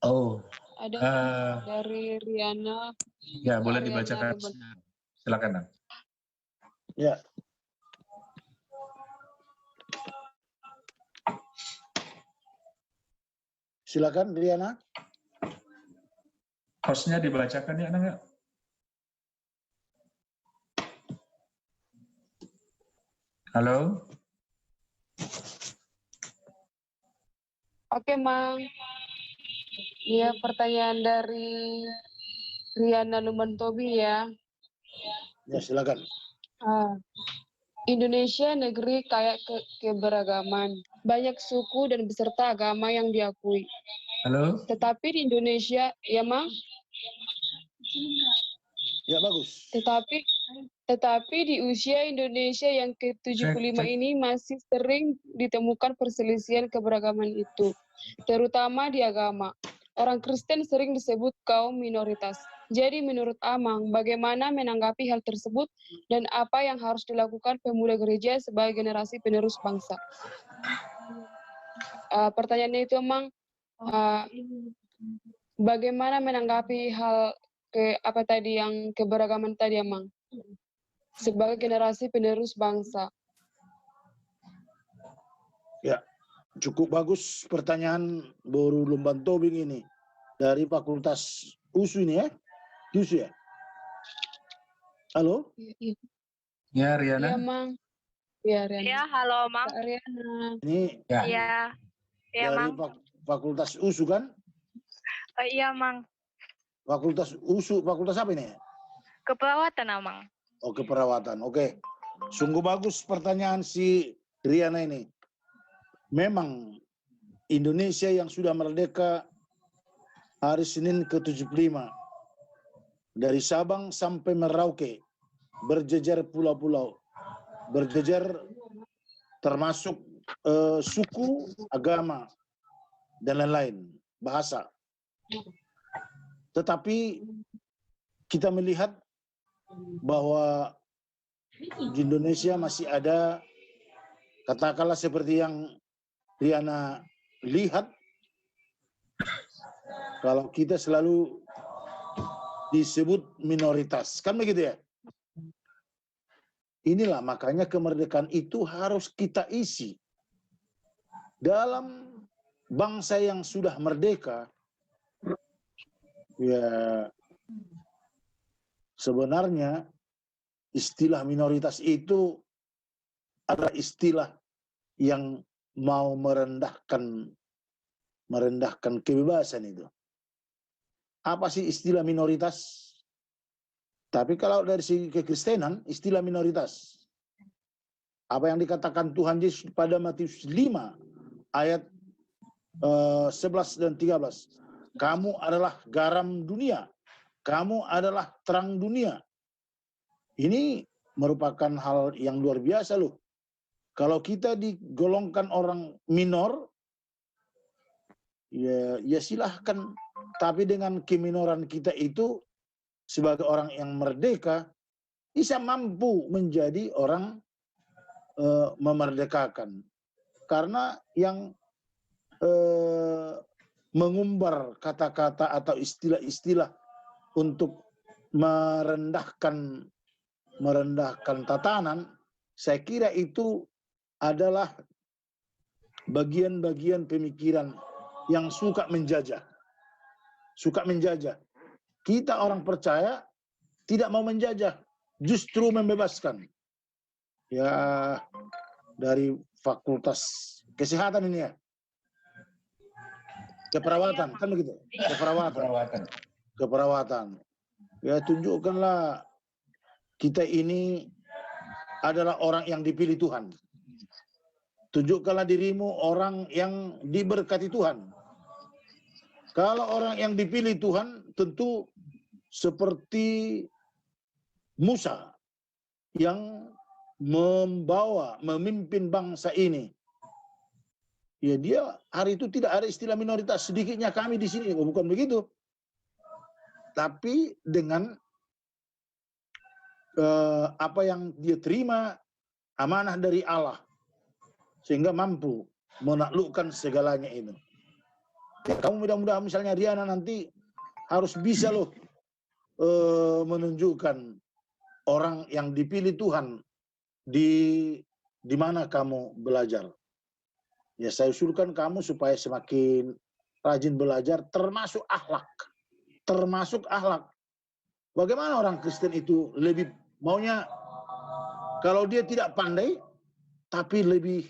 Oh. Ada dari Riana. Ya, boleh Riana dibacakan. Luman. Silakan Nak. Ya. Silakan Riana. Hostnya dibacakan ya, Nak. Halo. Oke, Mang. Ya, pertanyaan dari Riana Lumantobi ya. Ya, silakan. Indonesia negeri kaya keberagaman. Banyak suku dan beserta agama yang diakui. Halo. Tetapi di Indonesia, ya Mang? Ya, bagus. Tetapi di usia Indonesia yang ke-75 Cek. ini masih sering ditemukan perselisihan keberagaman itu, terutama di agama. Orang Kristen sering disebut kaum minoritas. Jadi menurut Amang, bagaimana menanggapi hal tersebut dan apa yang harus dilakukan pemuda gereja sebagai generasi penerus bangsa? Pertanyaannya itu Amang, bagaimana menanggapi hal yang keberagaman tadi Amang? Sebagai generasi penerus bangsa. Ya, cukup bagus pertanyaan Boru Lumban Tobing ini dari Fakultas USU ini ya. USU ya. Halo? Ya, Iya, Riana. Mang. Iya, Riana. Ya, halo, Mang. Kak Riana. Ini Ya. Iya. Iya, dari Mang. Fakultas USU kan? Iya, Mang. Fakultas USU, fakultas apa ini? Keperawatan, Mang. Oh, keperawatan. Oke. Sungguh bagus pertanyaan si Riana ini. Memang Indonesia yang sudah merdeka hari Senin ke-75. Dari Sabang sampai Merauke. Berjejer pulau-pulau. Berjejer termasuk suku, agama, dan lain-lain. Bahasa. Tetapi kita melihat bahwa di Indonesia masih ada, katakanlah seperti yang Riana lihat, kalau kita selalu disebut minoritas, kan begitu ya? Inilah makanya kemerdekaan itu harus kita isi. Dalam bangsa yang sudah merdeka, ya sebenarnya istilah minoritas itu adalah istilah yang mau merendahkan kebebasan itu. Apa sih istilah minoritas? Tapi kalau dari segi kekristenan, istilah minoritas. Apa yang dikatakan Tuhan Yesus pada Matius 5 ayat 11 dan 13. Kamu adalah garam dunia. Kamu adalah terang dunia. Ini merupakan hal yang luar biasa loh. Kalau kita digolongkan orang minor, ya silahkan. Tapi dengan keminoran kita itu, sebagai orang yang merdeka, bisa mampu menjadi orang memerdekakan. Karena yang mengumbar kata-kata atau istilah-istilah untuk merendahkan tatanan, saya kira itu adalah bagian-bagian pemikiran yang suka menjajah. Suka menjajah. Kita orang percaya tidak mau menjajah, justru membebaskan. Ya, dari fakultas kesehatan ini ya. Keperawatan, kan begitu? Keperawatan. Ya, tunjukkanlah kita ini adalah orang yang dipilih Tuhan. Tunjukkanlah dirimu orang yang diberkati Tuhan. Kalau orang yang dipilih Tuhan, tentu seperti Musa yang memimpin bangsa ini. Ya, dia hari itu tidak ada istilah minoritas, sedikitnya kami di sini, bukan begitu. Tapi dengan apa yang dia terima amanah dari Allah, sehingga mampu menaklukkan segalanya itu. Ya, kamu mudah-mudahan misalnya Riana nanti harus bisa loh menunjukkan orang yang dipilih Tuhan di mana kamu belajar. Ya, saya usulkan kamu supaya semakin rajin belajar, termasuk akhlak. Termasuk akhlak. Bagaimana orang Kristen itu lebih maunya kalau dia tidak pandai, tapi lebih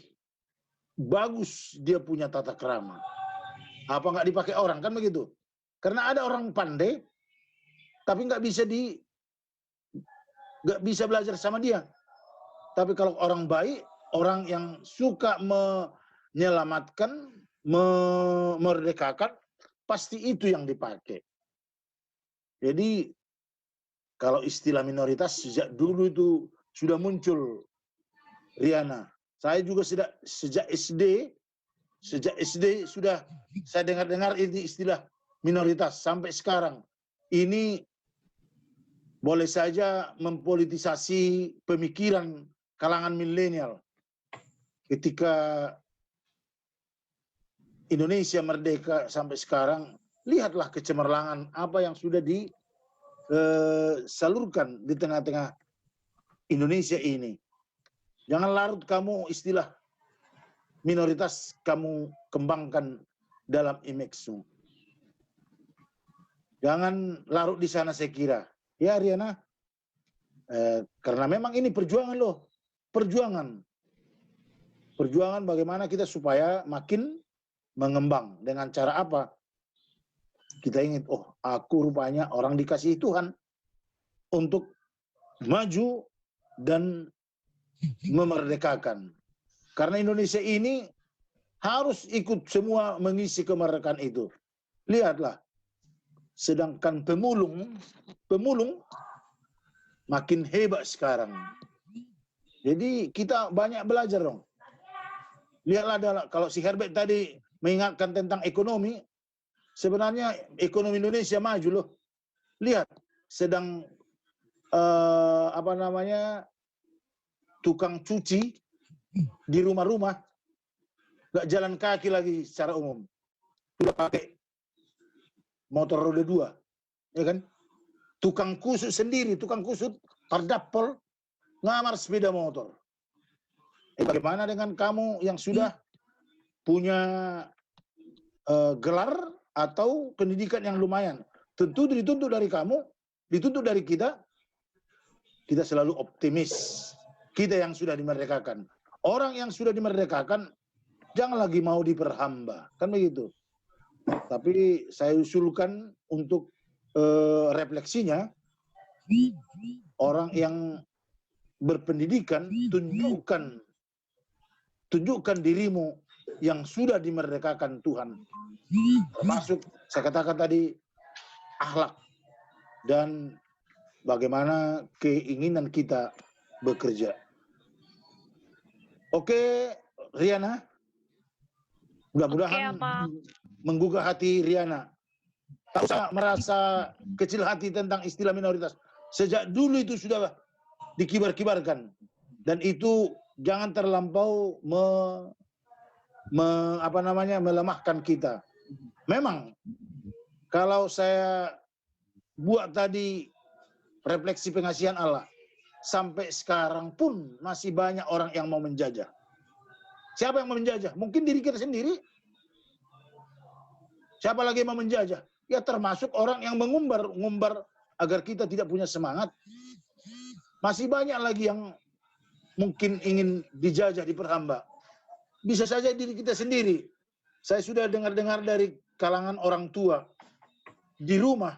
bagus dia punya tata krama. Apa nggak dipakai orang, kan begitu? Karena ada orang pandai, tapi nggak bisa belajar sama dia. Tapi kalau orang baik, orang yang suka menyelamatkan, memerdekakan, pasti itu yang dipakai. Jadi kalau istilah minoritas sejak dulu itu sudah muncul, Riana. Saya juga sejak SD sudah saya dengar ini istilah minoritas sampai sekarang. Ini boleh saja mempolitisasi pemikiran kalangan milenial. Ketika Indonesia merdeka sampai sekarang, lihatlah kecemerlangan apa yang sudah disalurkan di tengah-tengah Indonesia ini. Jangan larut kamu istilah minoritas kamu kembangkan dalam image-mu. Jangan larut di sana saya kira. Ya Riana, karena memang ini perjuangan loh. Perjuangan bagaimana kita supaya makin mengembang. Dengan cara apa? Kita ingin, oh aku rupanya orang dikasihi Tuhan untuk maju dan memerdekakan. Karena Indonesia ini harus ikut semua mengisi kemerdekaan itu. Lihatlah, sedangkan pemulung makin hebat sekarang. Jadi kita banyak belajar dong. Lihatlah kalau si Herbert tadi mengingatkan tentang ekonomi, sebenarnya ekonomi Indonesia maju loh. Lihat, sedang tukang cuci di rumah-rumah, nggak jalan kaki lagi secara umum, sudah pakai motor roda 2, ya kan? Tukang kusut sendiri, tukang kusut pardapol ngamar sepeda motor. Bagaimana dengan kamu yang sudah punya gelar atau pendidikan yang lumayan? Tentu dituntut dari kamu, dituntut dari kita selalu optimis. Kita yang sudah dimerdekakan. Orang yang sudah dimerdekakan, jangan lagi mau diperhamba. Kan begitu. Tapi saya usulkan untuk refleksinya, orang yang berpendidikan, tunjukkan dirimu yang sudah dimerdekakan Tuhan. Termasuk, saya katakan tadi, akhlak. Dan bagaimana keinginan kita bekerja. Oke, Riana. Mudah-mudahan menggugah hati Riana. Tak usah merasa kecil hati tentang istilah minoritas. Sejak dulu itu sudah dikibar-kibarkan. Dan itu jangan terlampau melemahkan kita. Memang kalau saya buat tadi refleksi pengasihan Allah, sampai sekarang pun masih banyak orang yang mau menjajah. Siapa yang mau menjajah? Mungkin diri kita sendiri. Siapa lagi yang mau menjajah? Ya termasuk orang yang mengumbar agar kita tidak punya semangat. Masih banyak lagi yang mungkin ingin dijajah, diperhamba. Bisa saja diri kita sendiri. Saya sudah dengar-dengar dari kalangan orang tua di rumah,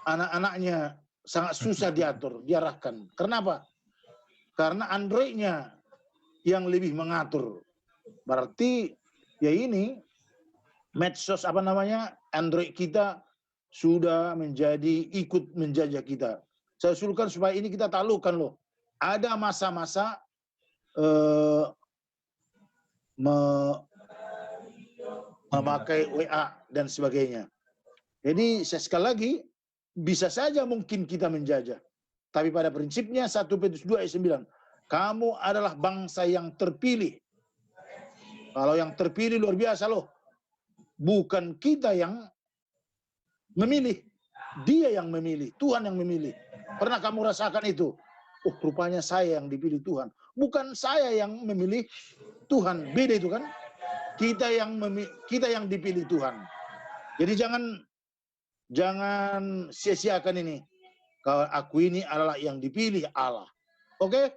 anak-anaknya sangat susah diatur, diarahkan. Kenapa? Karena Android-nya yang lebih mengatur. Berarti ya ini medsos Android kita sudah ikut menjajah kita. Saya usulkan supaya ini kita taklukkan loh. Ada masa-masa memakai WA dan sebagainya. Jadi sekali lagi, bisa saja mungkin kita menjajah. Tapi pada prinsipnya 1 Petrus 2 ayat 9, kamu adalah bangsa yang terpilih. Kalau yang terpilih luar biasa loh. Bukan kita yang memilih. Dia yang memilih, Tuhan yang memilih. Pernah kamu rasakan itu? Oh, rupanya saya yang dipilih Tuhan. Bukan saya yang memilih Tuhan. Beda itu kan? Kita yang dipilih Tuhan. Jadi jangan sia-siakan ini. Kalau aku ini adalah yang dipilih Allah. Oke?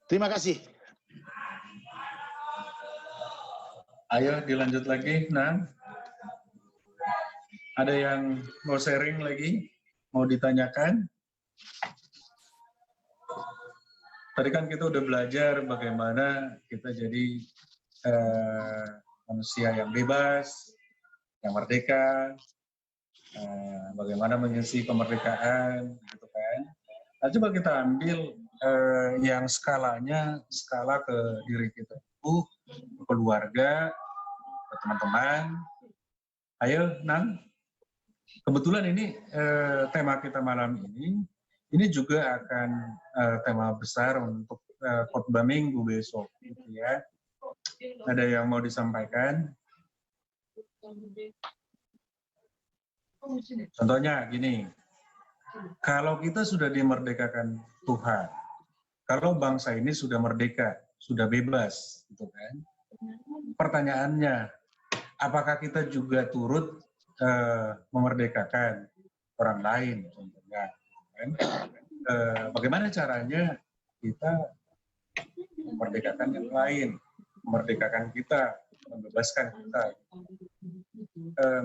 Terima kasih. Ayo dilanjut lagi, nah. Ada yang mau sharing lagi? Mau ditanyakan? Tadi kan kita udah belajar bagaimana kita jadi manusia yang bebas, yang merdeka, bagaimana mengisi kemerdekaan, gitu kan. Nah, coba kita ambil yang skala ke diri kita, ke keluarga, ke teman-teman. Ayo, Nang. Kebetulan ini tema kita malam ini juga akan tema besar untuk khotbah minggu besok, gitu ya. Ada yang mau disampaikan? Contohnya gini, kalau kita sudah dimerdekakan Tuhan, kalau bangsa ini sudah merdeka, sudah bebas, gitu kan? Pertanyaannya, apakah kita juga turut memerdekakan orang lain, contohnya? Kan? Bagaimana caranya kita memerdekakan yang lain, memerdekakan kita, membebaskan kita?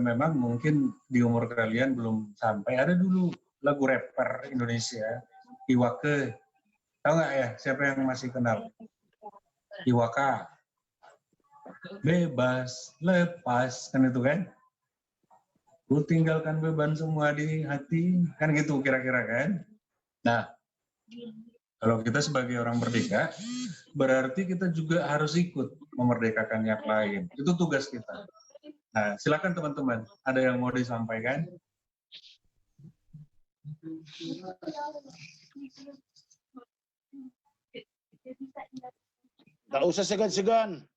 Memang mungkin di umur kalian belum sampai. Ada dulu lagu rapper Indonesia, Iwake. Tahu nggak ya, siapa yang masih kenal? Iwaka. Bebas, lepas, kan itu kan? Ku tinggalkan beban semua di hati, kan gitu kira-kira kan? Nah, kalau kita sebagai orang merdeka, berarti kita juga harus ikut memerdekakan yang lain. Itu tugas kita. Nah, silakan teman-teman, ada yang mau disampaikan? Gak usah segan-segan.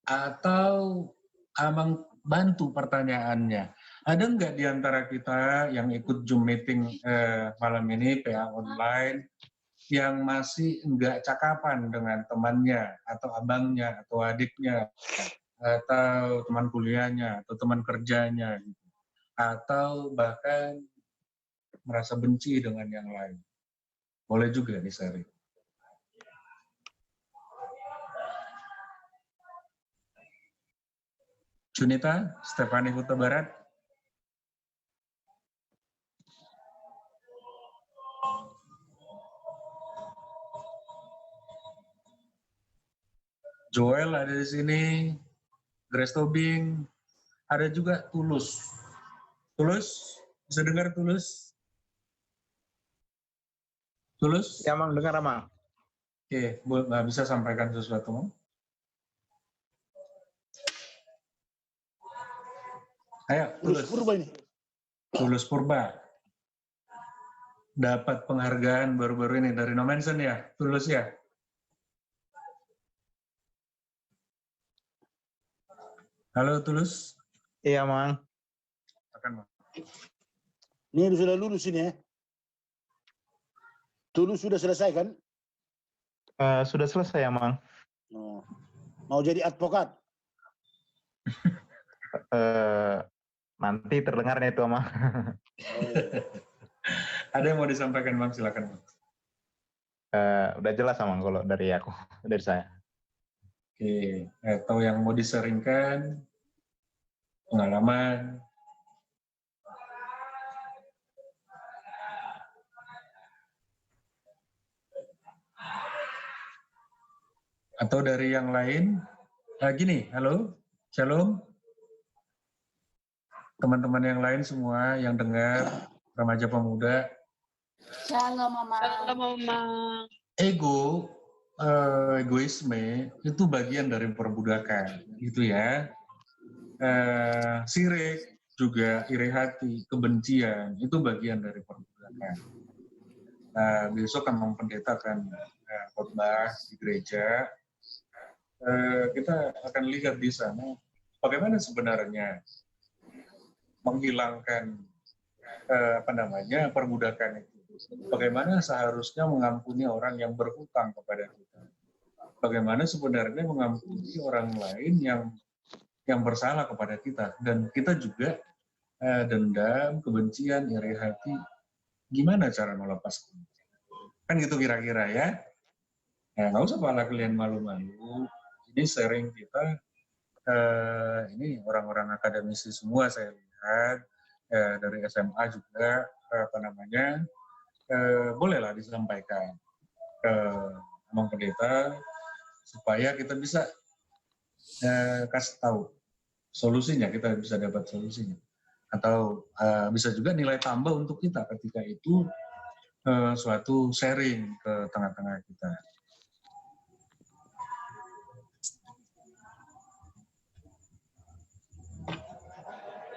Atau Amang bantu pertanyaannya. Ada nggak di antara kita yang ikut Zoom meeting malam ini, PA online, yang masih nggak cakapan dengan temannya, atau abangnya, atau adiknya, atau teman kuliahnya, atau teman kerjanya, gitu. Atau bahkan merasa benci dengan yang lain? Boleh juga di-sharing. Junita, Stefani Huta Barat. Joel ada di sini, Grace Tobing, ada juga Tulus. Tulus, bisa dengar Tulus? Tulus? Ya, Mang, dengar, Mang. Oke, bisa sampaikan sesuatu, Mang? Ayo, Tulus Purba ini. Tulus Purba. Dapat penghargaan baru-baru ini dari No Mention ya, Tulus ya? Halo Tulus. Iya, Mang. Akan Mang. Ini sudah lulus ini ya. Tulus sudah selesai kan? Sudah selesai ya, Mang. Oh. Mau jadi advokat? Nanti terdengarnya itu, Mang. Ada yang mau disampaikan, Mang? Silakan, Mang. Udah jelas, Mang, kalau dari aku, dari saya. Oke, atau yang mau diseringkan pengalaman. Atau dari yang lain. Gini, halo, shalom. Teman-teman yang lain semua yang dengar, remaja pemuda. Shalom, Mama. Shalom, Mama. Egoisme itu bagian dari perbudakan, gitu ya. Sirik juga, iri hati, kebencian itu bagian dari perbudakan. Nah, besok Mang Pendeta akan khotbah di gereja. Kita akan lihat di sana bagaimana sebenarnya menghilangkan perbudakan itu. Bagaimana seharusnya mengampuni orang yang berhutang kepada kita. Bagaimana sebenarnya mengampuni orang lain yang bersalah kepada kita. Dan kita juga dendam, kebencian, iri hati. Gimana cara melepaskan? Kan gitu kira-kira ya. Nah, nggak usah malah kalian malu-malu. Ini sharing kita, ini orang-orang akademisi semua saya lihat, dari SMA juga, bolehlah disampaikan ke Mang Pendeta, supaya kita bisa kasih tahu solusinya, kita bisa dapat solusinya. Atau bisa juga nilai tambah untuk kita ketika itu suatu sharing ke tengah-tengah kita.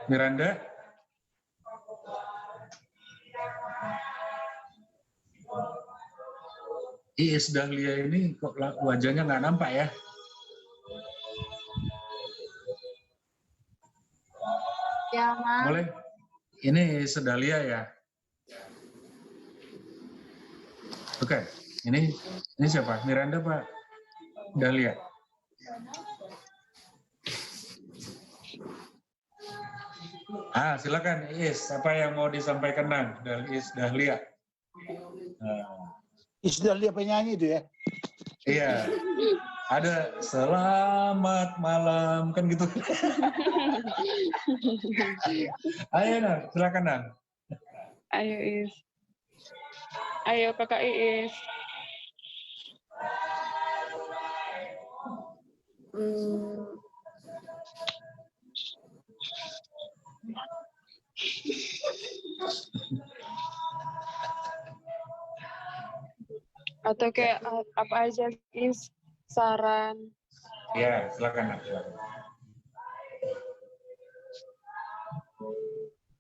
Miranda? Iis Dahlia ini kok wajahnya nggak nampak ya? Ya, Mang. Boleh? Ini Sedalia ya? Oke, ini siapa? Miranda Pak? Dahlia? Silakan Iis, apa yang mau disampaikan Nang? Iis Dahlia. Iis Dahlia penyanyi itu ya? Iya. Ada selamat malam kan gitu. Ayo Nang, silakan Nang. Ayo, Is. Ayo, Kakak Iis. Atau kayak apa aja, Is? Saran. Ya, silakan Nang.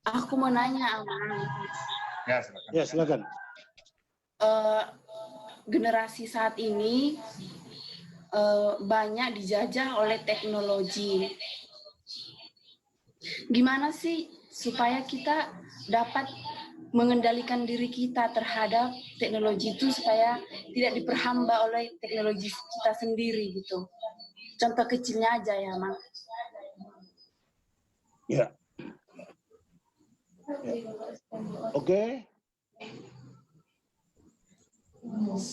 Aku mau nanya, Amang. Ya, silakan. Ya, silakan. Generasi saat ini banyak dijajah oleh teknologi. Gimana sih supaya kita dapat mengendalikan diri kita terhadap teknologi itu supaya tidak diperhamba oleh teknologi kita sendiri gitu. Contoh kecilnya aja ya, Mang. Ya. Oke.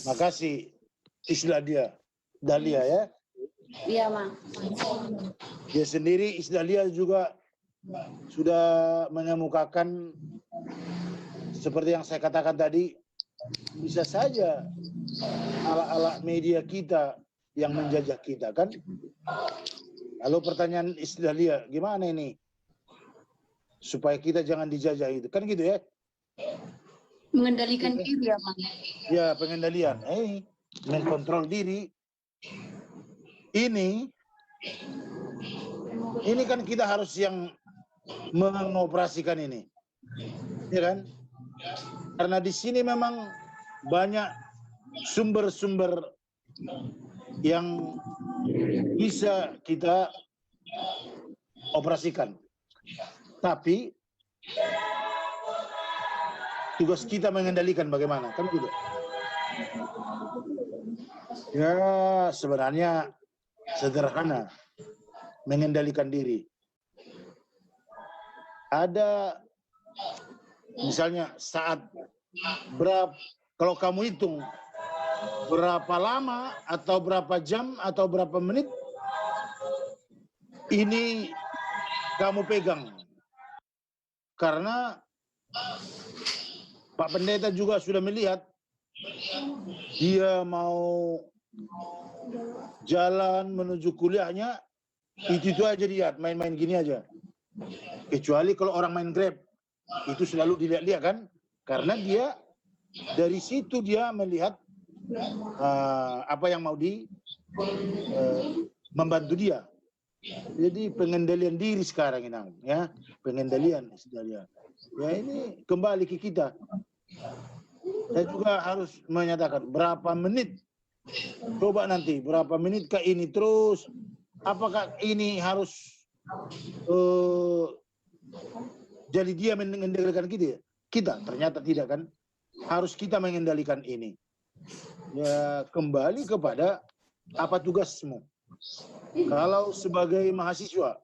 Makasih istilah dia. Dahlia ya. Iya, Mang. Dia sendiri Isdahlia juga sudah mengemukakan seperti yang saya katakan tadi, bisa saja ala-ala media kita yang menjajah kita kan. Lalu pertanyaan Isdahlia, gimana ini supaya kita jangan dijajah itu kan gitu ya? Mengendalikan diri ya, Mang. Ya, pengendalian. Mengkontrol diri. Ini kan kita harus yang mengoperasikan ini, ya kan? Karena di sini memang banyak sumber-sumber yang bisa kita operasikan. Tapi tugas kita mengendalikan bagaimana, kan gitu. Ya, sebenarnya sederhana mengendalikan diri. Ada misalnya saat berapa, kalau kamu hitung berapa lama atau berapa jam atau berapa menit ini kamu pegang. Karena Pak Pendeta juga sudah melihat dia mau jalan menuju kuliahnya, itu aja dia main-main gini aja. Kecuali kalau orang main Grab, itu selalu dilihat-lihat kan, karena dia dari situ dia melihat apa yang mau membantu dia. Jadi pengendalian diri sekarang ini, ya, pengendalian dia. Ya, ini kembali ke kita. Saya juga harus menyatakan berapa menit. Coba nanti berapa menit kah ini terus? Apakah ini harus jadi dia mengendalikan kita? Ternyata tidak kan? Harus kita mengendalikan ini. Ya, kembali kepada apa tugasmu. Kalau sebagai mahasiswa,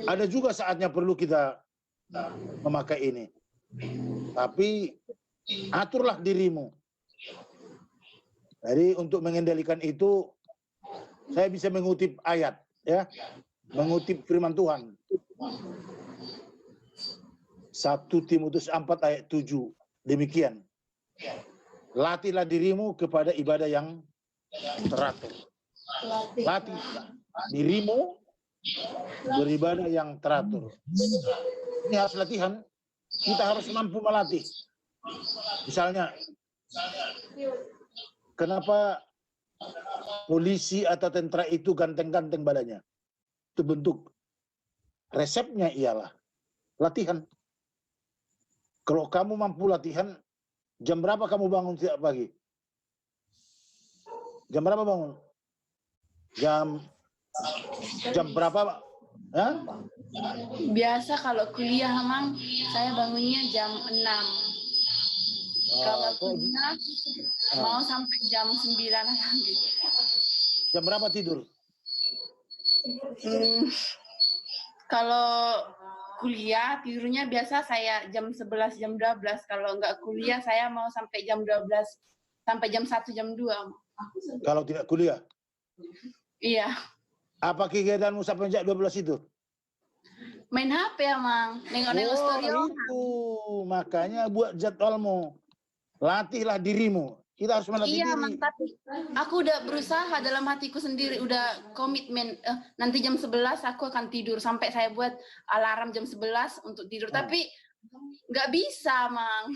ada juga saatnya perlu kita memakai ini. Tapi aturlah dirimu. Jadi untuk mengendalikan itu, saya bisa mengutip ayat, ya, mengutip firman Tuhan. 1 Timotius 4 ayat 7, demikian. Latihlah dirimu kepada ibadah yang teratur. Latih dirimu beribadah yang teratur. Ini harus latihan. Kita harus mampu melatih. Misalnya, kenapa polisi atau tentara itu ganteng-ganteng badannya? Itu bentuk. Resepnya ialah latihan. Kalau kamu mampu latihan, jam berapa kamu bangun setiap pagi? Jam berapa bangun? Jam berapa, ya? Biasa kalau kuliah, Mang, saya bangunnya jam 6. Kalau kuliah, mau sampai jam 9 lagi. Jam berapa tidur? Kalau kuliah, tidurnya biasa saya jam 11, jam 12. Kalau enggak kuliah, saya mau sampai jam 12, sampai jam 1, jam 2. Kalau tidak kuliah? Iya. Apa kegiatanmu sampai jam 12 itu? Main HP ya, Mang. Nengok-nengok story orang. Itu. Makanya buat jadwalmu. Latihlah dirimu. Kita harus melatih diri. Iya, Mang. Tapi aku udah berusaha dalam hatiku sendiri. Udah komitmen. Nanti jam 11 aku akan tidur. Sampai saya buat alarm jam 11 untuk tidur. Tapi nggak bisa, Mang.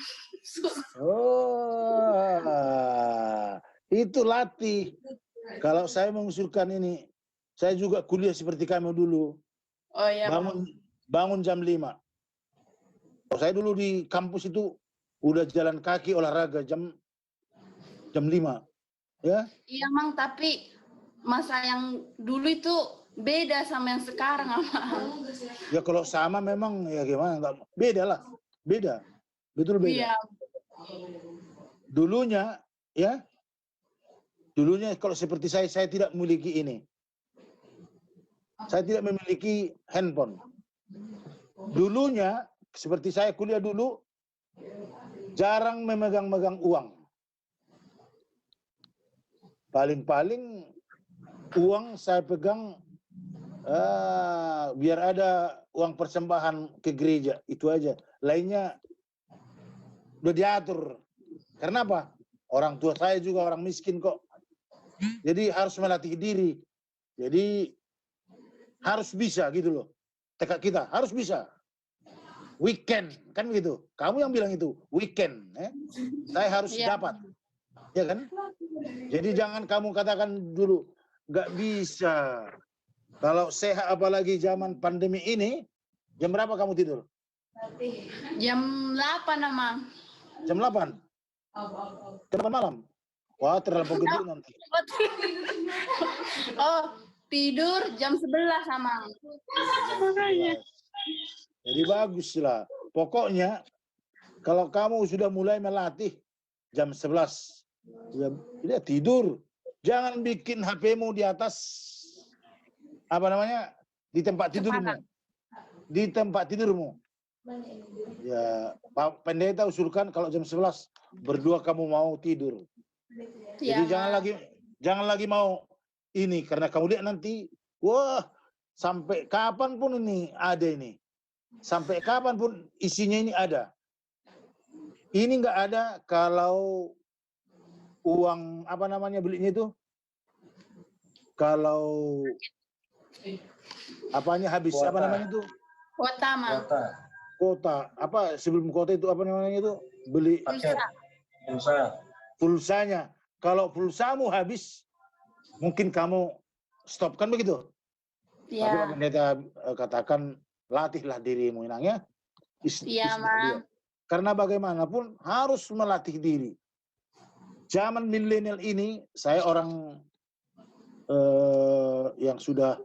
Itu latih. Kalau saya mengusulkan ini, saya juga kuliah seperti kamu dulu. Oh iya. Bangun jam 5. Saya dulu di kampus itu udah jalan kaki olahraga jam 5. Ya? Iya, Mang, tapi masa yang dulu itu beda sama yang sekarang, Mang. Ya kalau sama memang ya gimana, enggak beda lah. Beda. Betul beda. Iya. Dulunya ya. Dulunya kalau seperti saya tidak memiliki ini. Saya tidak memiliki handphone. Dulunya, seperti saya kuliah dulu, jarang memegang-megang uang. Paling-paling uang saya pegang, biar ada uang persembahan ke gereja, itu aja. Lainnya udah diatur. Karena apa? Orang tua saya juga orang miskin kok. Jadi harus melatih diri. Jadi harus bisa gitu loh. Tekad kita harus bisa. Weekend kan begitu. Kamu yang bilang itu weekend. Saya harus dapat. Ya kan? Jadi jangan kamu katakan dulu nggak bisa. Kalau sehat apalagi zaman pandemi ini, jam berapa kamu tidur? Jam 8, Mang. Jam 8? Jam 8 malam? Wah, terlalu gede nanti. Oh, tidur jam 11 Amang. Jadi bagus lah. Pokoknya kalau kamu sudah mulai melatih jam 11, ya tidur. Jangan bikin HP-mu di atas apa namanya? Di tempat tidurmu. Di tempat tidurmu. Ya, Pak Pendeta usulkan kalau jam 11 berdua kamu mau tidur. Jadi jangan lagi mau ini karena kamu lihat nanti, wah sampai kapan pun ini ada ini, sampai kapan pun isinya ini ada. Ini nggak ada kalau uang apa namanya belinya itu, kalau apanya habis Kuota. apa namanya itu? Kota Mang. Kota apa sebelum kota itu apa namanya itu beli Paket. pulsanya. Kalau pulsamu habis, mungkin kamu stop kan begitu. Tapi Pak Iya. Pendeta katakan latihlah dirimu inangnya. Iya, Mang. Karena bagaimanapun harus melatih diri. Zaman milenial ini, saya orang yang sudah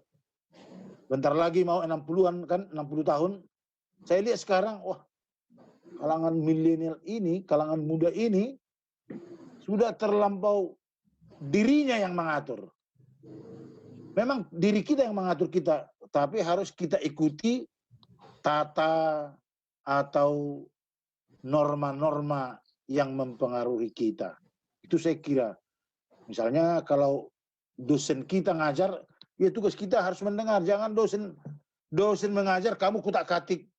bentar lagi mau 60-an kan, 60 tahun. Saya lihat sekarang, wah, kalangan milenial ini, kalangan muda ini sudah terlampau dirinya yang mengatur. Memang diri kita yang mengatur kita, tapi harus kita ikuti tata atau norma-norma yang mempengaruhi kita. Itu saya kira. Misalnya kalau dosen kita ngajar, ya tugas kita harus mendengar. Jangan dosen mengajar, kamu kutak-katik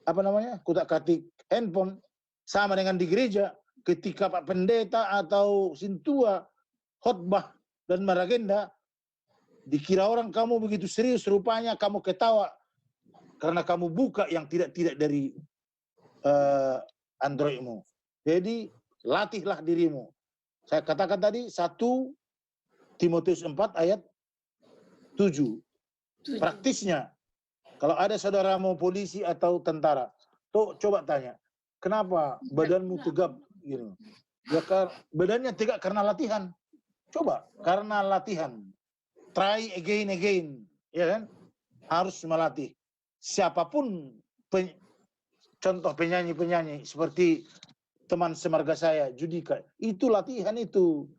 apa namanya? Kutak-katik handphone. Sama dengan di gereja, ketika Pak Pendeta atau Sintua khotbah dan meragenda, dikira orang kamu begitu serius, rupanya kamu ketawa karena kamu buka yang tidak dari Androidmu. Jadi latihlah dirimu. Saya katakan tadi 1 Timotius 4 ayat 7. Praktisnya, kalau ada saudaramu polisi atau tentara, tuh coba tanya, kenapa badanmu tegap? Gitu. Ya, badannya tegak karena latihan. Coba, karena latihan. Try again, ya kan? Harus melatih. Siapapun contoh penyanyi-penyanyi seperti teman semarga saya, Judika, itu latihan itu.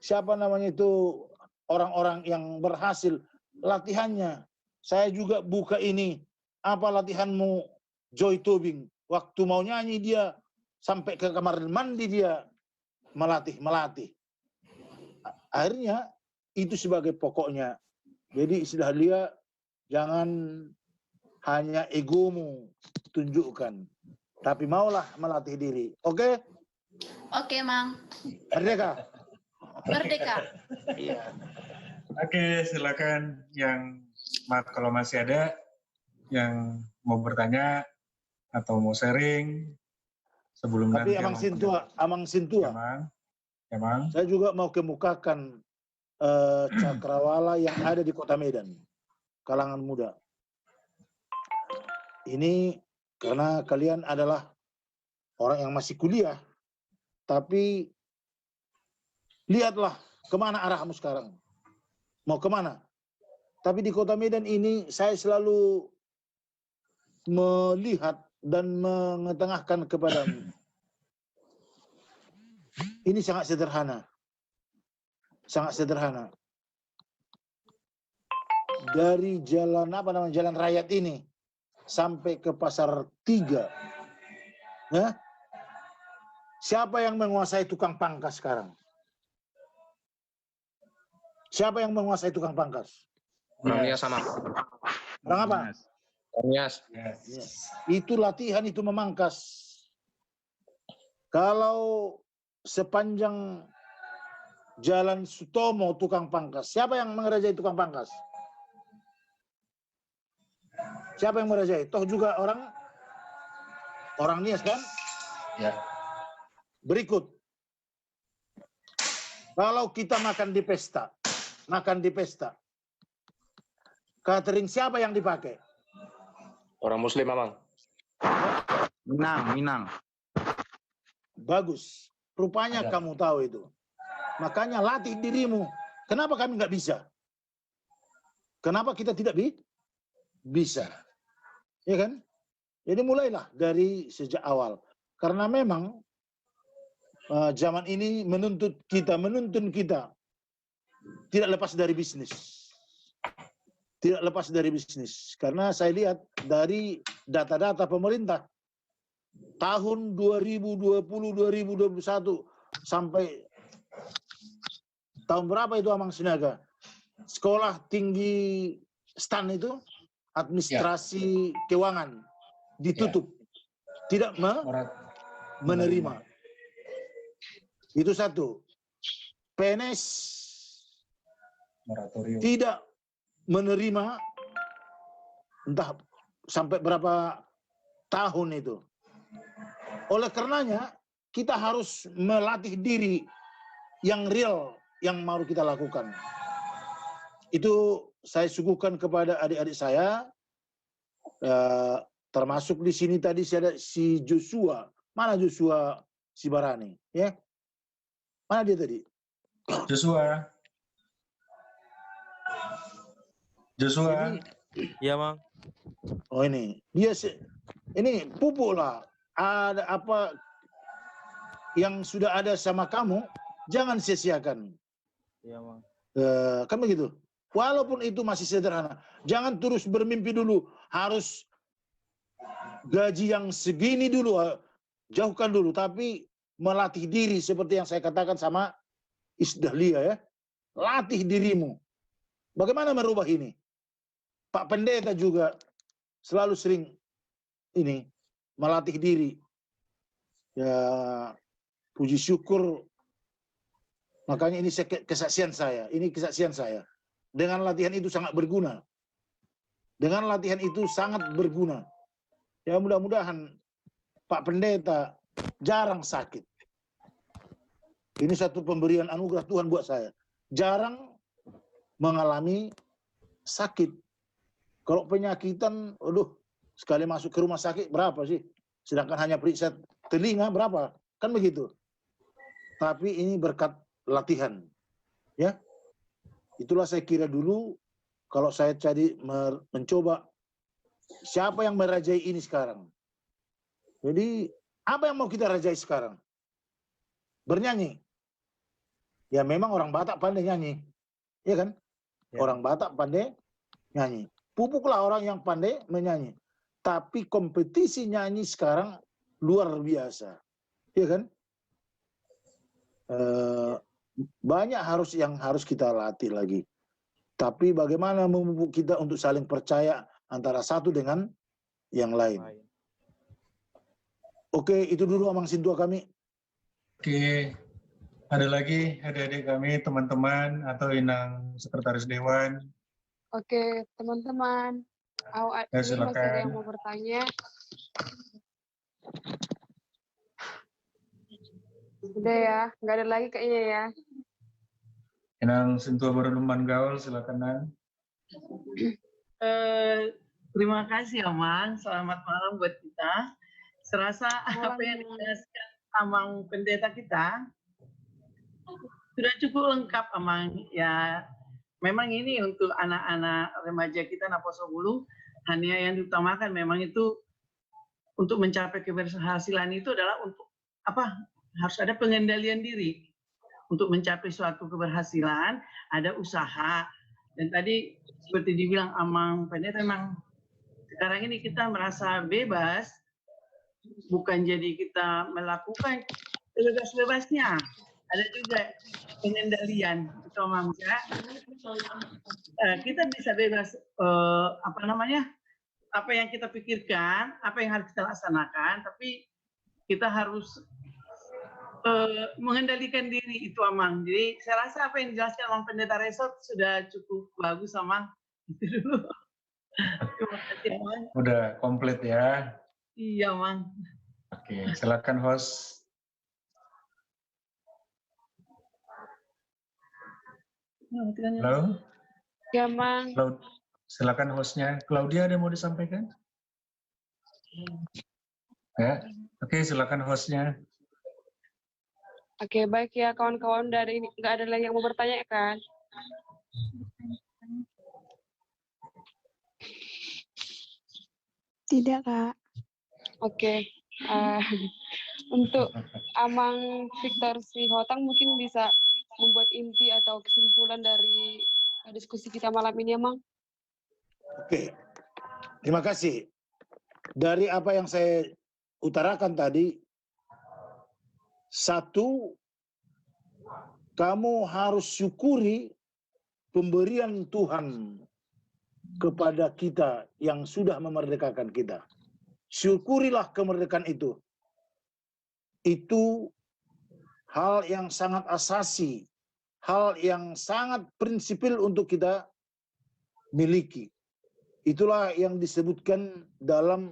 Siapa namanya itu orang-orang yang berhasil latihannya. Saya juga buka ini, apa latihanmu Joy Tobing? Waktu mau nyanyi dia sampai ke kamar mandi dia melatih. Akhirnya itu sebagai pokoknya. Jadi istilah dia, jangan hanya egomu tunjukkan, tapi maulah melatih diri. Oke? Oke, Mang. Merdeka. Iya. Oke, silakan yang kalau masih ada yang mau bertanya atau mau sharing sebelum Tapi nanti Amang Sintua. Emang. Saya juga mau kemukakan cakrawala yang ada di Kota Medan, kalangan muda. Ini karena kalian adalah orang yang masih kuliah, tapi lihatlah kemana arahmu sekarang. Mau kemana? Tapi di Kota Medan ini saya selalu melihat dan mengetengahkan kepadamu. Ini sangat sederhana. Sangat sederhana. Dari jalan Jalan Rakyat ini sampai ke Pasar 3. Ya? Siapa yang menguasai tukang pangkas sekarang? Siapa yang menguasai tukang pangkas? Orang Nias sama. Orang apa? Nias. Itu latihan, itu memangkas. Kalau sepanjang Jalan Sutomo tukang pangkas, siapa yang mengerajai tukang pangkas? Siapa yang mengerajai? Toh juga orang Nias kan? Ya. Berikut. Kalau kita makan di pesta, catering siapa yang dipakai? Orang Muslim, Mamang. Minang. Bagus. Rupanya kamu tahu itu. Makanya latih dirimu. Kenapa kami nggak bisa? Kenapa kita tidak bisa? Ya kan? Jadi mulailah dari sejak awal. Karena memang zaman ini menuntun kita tidak lepas dari bisnis. Tidak lepas dari bisnis. Karena saya lihat dari data-data pemerintah tahun 2020-2021 sampai tahun berapa itu Amang Sinaga? Sekolah tinggi STAN itu administrasi keuangan ditutup. Tidak menerima. Itu satu. PNS tidak menerima entah sampai berapa tahun itu. Oleh karenanya kita harus melatih diri yang real yang mau kita lakukan. Itu saya suguhkan kepada adik-adik saya, termasuk di sini tadi ada si Joshua. Mana Joshua Sibarani? Ya, mana dia tadi? Joshua. Iya, Mang. Oh ini, dia ini pupuk lah. Ada apa yang sudah ada sama kamu, jangan sia-siakan. Iya, Mang. Kan begitu. Walaupun itu masih sederhana, jangan terus bermimpi dulu. Harus gaji yang segini dulu, jauhkan dulu. Tapi melatih diri seperti yang saya katakan sama Isdahlia ya. Latih dirimu. Bagaimana merubah ini? Pak Pendeta juga selalu sering ini melatih diri. Ya, puji syukur. Makanya ini kesaksian saya. Ini kesaksian saya. Dengan latihan itu sangat berguna. Dengan latihan itu sangat berguna. Ya mudah-mudahan Pak Pendeta jarang sakit. Ini satu pemberian anugerah Tuhan buat saya. Jarang mengalami sakit. Kalau penyakitan, aduh, sekali masuk ke rumah sakit berapa sih? Sedangkan hanya periksa telinga berapa? Kan begitu. Tapi ini berkat latihan. Ya. Itulah saya kira dulu kalau saya jadi mencoba siapa yang merajai ini sekarang. Jadi apa yang mau kita rajai sekarang? Bernyanyi. Ya memang orang Batak pandai nyanyi. Iya kan? Ya. Orang Batak pandai nyanyi. Pupuklah orang yang pandai menyanyi. Tapi kompetisi nyanyi sekarang luar biasa. Iya kan? Banyak yang harus kita latih lagi. Tapi bagaimana memupuk kita untuk saling percaya antara satu dengan yang lain. Oke, itu dulu Amang Sintua kami. Oke, ada lagi adik-adik kami, teman-teman atau Inang Sekretaris Dewan. Oke, teman-teman. Ini masih ada yang mau bertanya. Udah ya, nggak ada lagi kayaknya ya. Inang Sintua Baruduman Gaul, silakan Nan. Terima kasih Amang, selamat malam buat kita. Serasa apa yang dijelaskan Amang Pendeta kita sudah cukup lengkap Amang. Ya, memang ini untuk anak-anak remaja kita Naposo Bulu, hanya yang diutamakan memang itu untuk mencapai keberhasilan itu adalah untuk apa? Harus ada pengendalian diri. Untuk mencapai suatu keberhasilan, ada usaha. Dan tadi seperti dibilang Amang Pendeta, memang sekarang ini kita merasa bebas, bukan jadi kita melakukan sebebas-bebasnya. Ada juga pengendalian, itu Amang ya. Kita bisa bebas, apa yang kita pikirkan, apa yang harus kita laksanakan, tapi kita harus mengendalikan diri itu Amang. Jadi saya rasa apa yang dijelaskan Amang Pendeta Resort sudah cukup bagus Amang. Itu dulu. Terima kasih Amang. Udah komplit ya. Iya Amang. Oke, silakan host. Halo. Ya Mang. Silakan hostnya. Claudia ada yang mau disampaikan? Ya, oke silakan hostnya. Oke, baik ya kawan-kawan, dari nggak ada lagi yang mau bertanya kan? Tidak, Kak. Oke. Untuk Amang Victor Sihotang mungkin bisa membuat inti atau kesimpulan dari diskusi kita malam ini, Amang. Oke, terima kasih. Dari apa yang saya utarakan tadi, satu, kamu harus syukuri pemberian Tuhan kepada kita yang sudah memerdekakan kita. Syukurilah kemerdekaan itu. Itu hal yang sangat asasi, hal yang sangat prinsipil untuk kita miliki. Itulah yang disebutkan dalam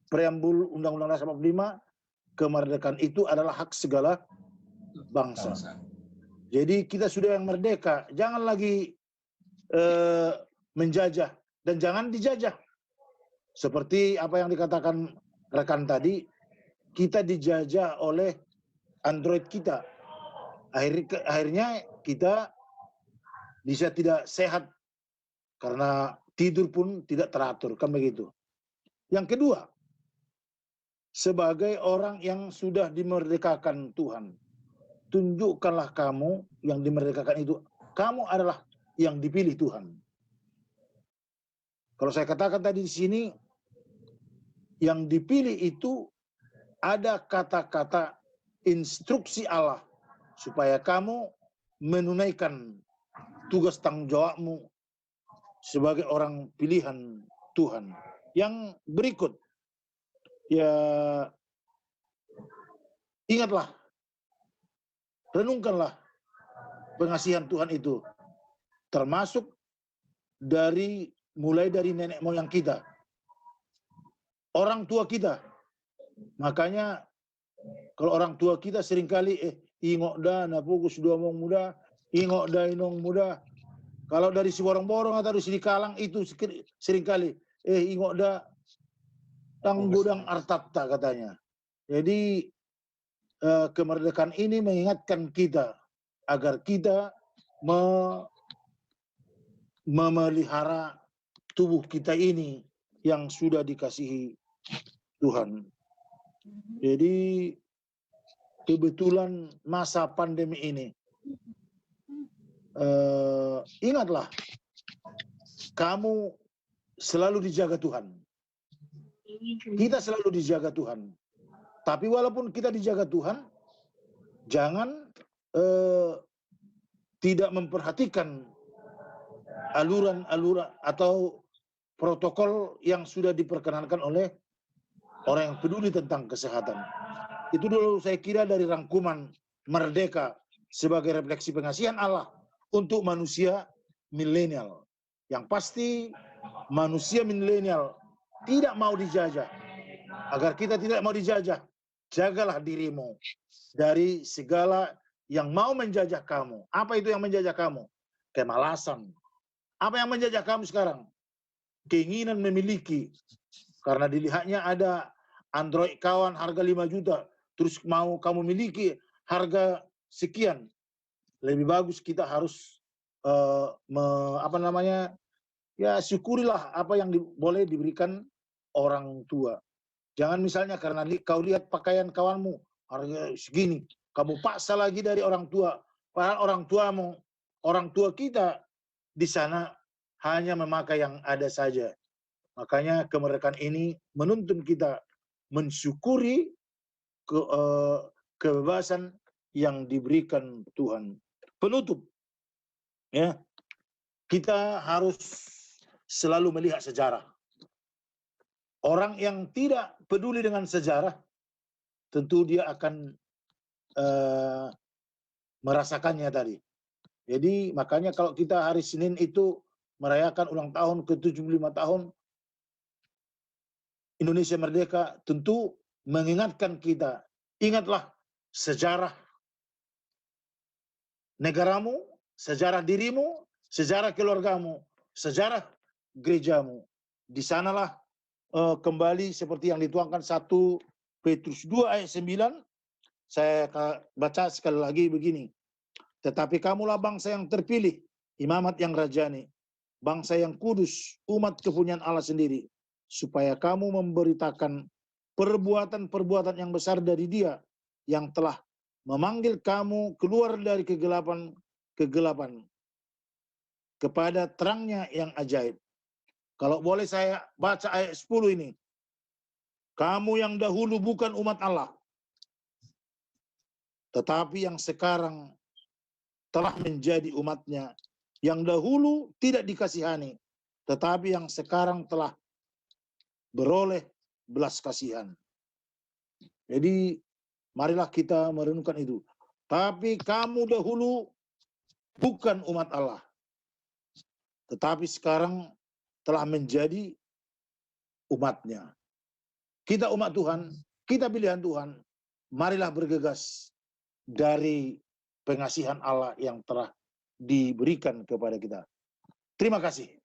preambul Undang-Undang Dasar 45, kemerdekaan itu adalah hak segala bangsa. Jadi kita sudah yang merdeka, jangan lagi menjajah dan jangan dijajah. Seperti apa yang dikatakan rekan tadi, kita dijajah oleh Android kita. Akhirnya kita bisa tidak sehat karena tidur pun tidak teratur, kan begitu. Yang kedua, sebagai orang yang sudah dimerdekakan Tuhan, tunjukkanlah kamu yang dimerdekakan itu, kamu adalah yang dipilih Tuhan. Kalau saya katakan tadi di sini, yang dipilih itu ada kata-kata instruksi Allah supaya kamu menunaikan tugas tanggung jawabmu sebagai orang pilihan Tuhan. Yang berikut, ya ingatlah, renungkanlah pengasihan Tuhan itu, termasuk mulai dari nenek moyang kita, orang tua kita. Makanya kalau orang tua kita seringkali ingok dah na pugus dua mong muda, ingok dah inong muda. Kalau dari si borong-borong atau dari si Kalang itu seringkali ingok dah tang gudang artapta katanya. Jadi kemerdekaan ini mengingatkan kita agar kita memelihara tubuh kita ini yang sudah dikasihi Tuhan. Jadi kebetulan masa pandemi ini, ingatlah, kamu selalu dijaga Tuhan. Kita selalu dijaga Tuhan. Tapi walaupun kita dijaga Tuhan, jangan tidak memperhatikan aluran-aluran atau protokol yang sudah diperkenankan oleh orang yang peduli tentang kesehatan. Itu dulu saya kira dari rangkuman Merdeka sebagai refleksi pengasihan Allah untuk manusia milenial. Yang pasti manusia milenial tidak mau dijajah. Agar kita tidak mau dijajah, jagalah dirimu dari segala yang mau menjajah kamu. Apa itu yang menjajah kamu? Kemalasan. Apa yang menjajah kamu sekarang? Keinginan memiliki. Karena dilihatnya ada Android kawan harga 5 juta, terus mau kamu miliki harga sekian. Lebih bagus kita harus syukurilah apa yang boleh diberikan orang tua. Jangan misalnya karena kau lihat pakaian kawanmu harga segini, kamu paksa lagi dari orang tua. Padahal orang tua kita di sana hanya memakai yang ada saja. Makanya kemerdekaan ini menuntun kita mensyukuri kebebasan yang diberikan Tuhan. Penutup, ya, kita harus selalu melihat sejarah. Orang yang tidak peduli dengan sejarah, tentu dia akan merasakannya tadi. Jadi makanya kalau kita hari Senin itu merayakan ulang tahun ke-75 tahun Indonesia Merdeka, tentu mengingatkan kita, ingatlah sejarah negaramu, sejarah dirimu, sejarah keluargamu, sejarah gerejamu. Di sanalah kembali seperti yang dituangkan 1 Petrus 2 ayat 9, saya baca sekali lagi begini. Tetapi kamulah bangsa yang terpilih, imamat yang rajani, bangsa yang kudus, umat kepunyaan Allah sendiri, supaya kamu memberitakan perbuatan-perbuatan yang besar dari Dia yang telah memanggil kamu keluar dari kegelapan kepada terangnya yang ajaib. Kalau boleh saya baca ayat 10 ini. Kamu yang dahulu bukan umat Allah, tetapi yang sekarang telah menjadi umatnya. Yang dahulu tidak dikasihani, tetapi yang sekarang telah beroleh belas kasihan. Jadi marilah kita merenungkan itu. Tapi kamu dahulu bukan umat Allah, tetapi sekarang telah menjadi umatnya. Kita umat Tuhan, kita pilihan Tuhan. Marilah bergegas dari pengasihan Allah yang telah diberikan kepada kita. Terima kasih.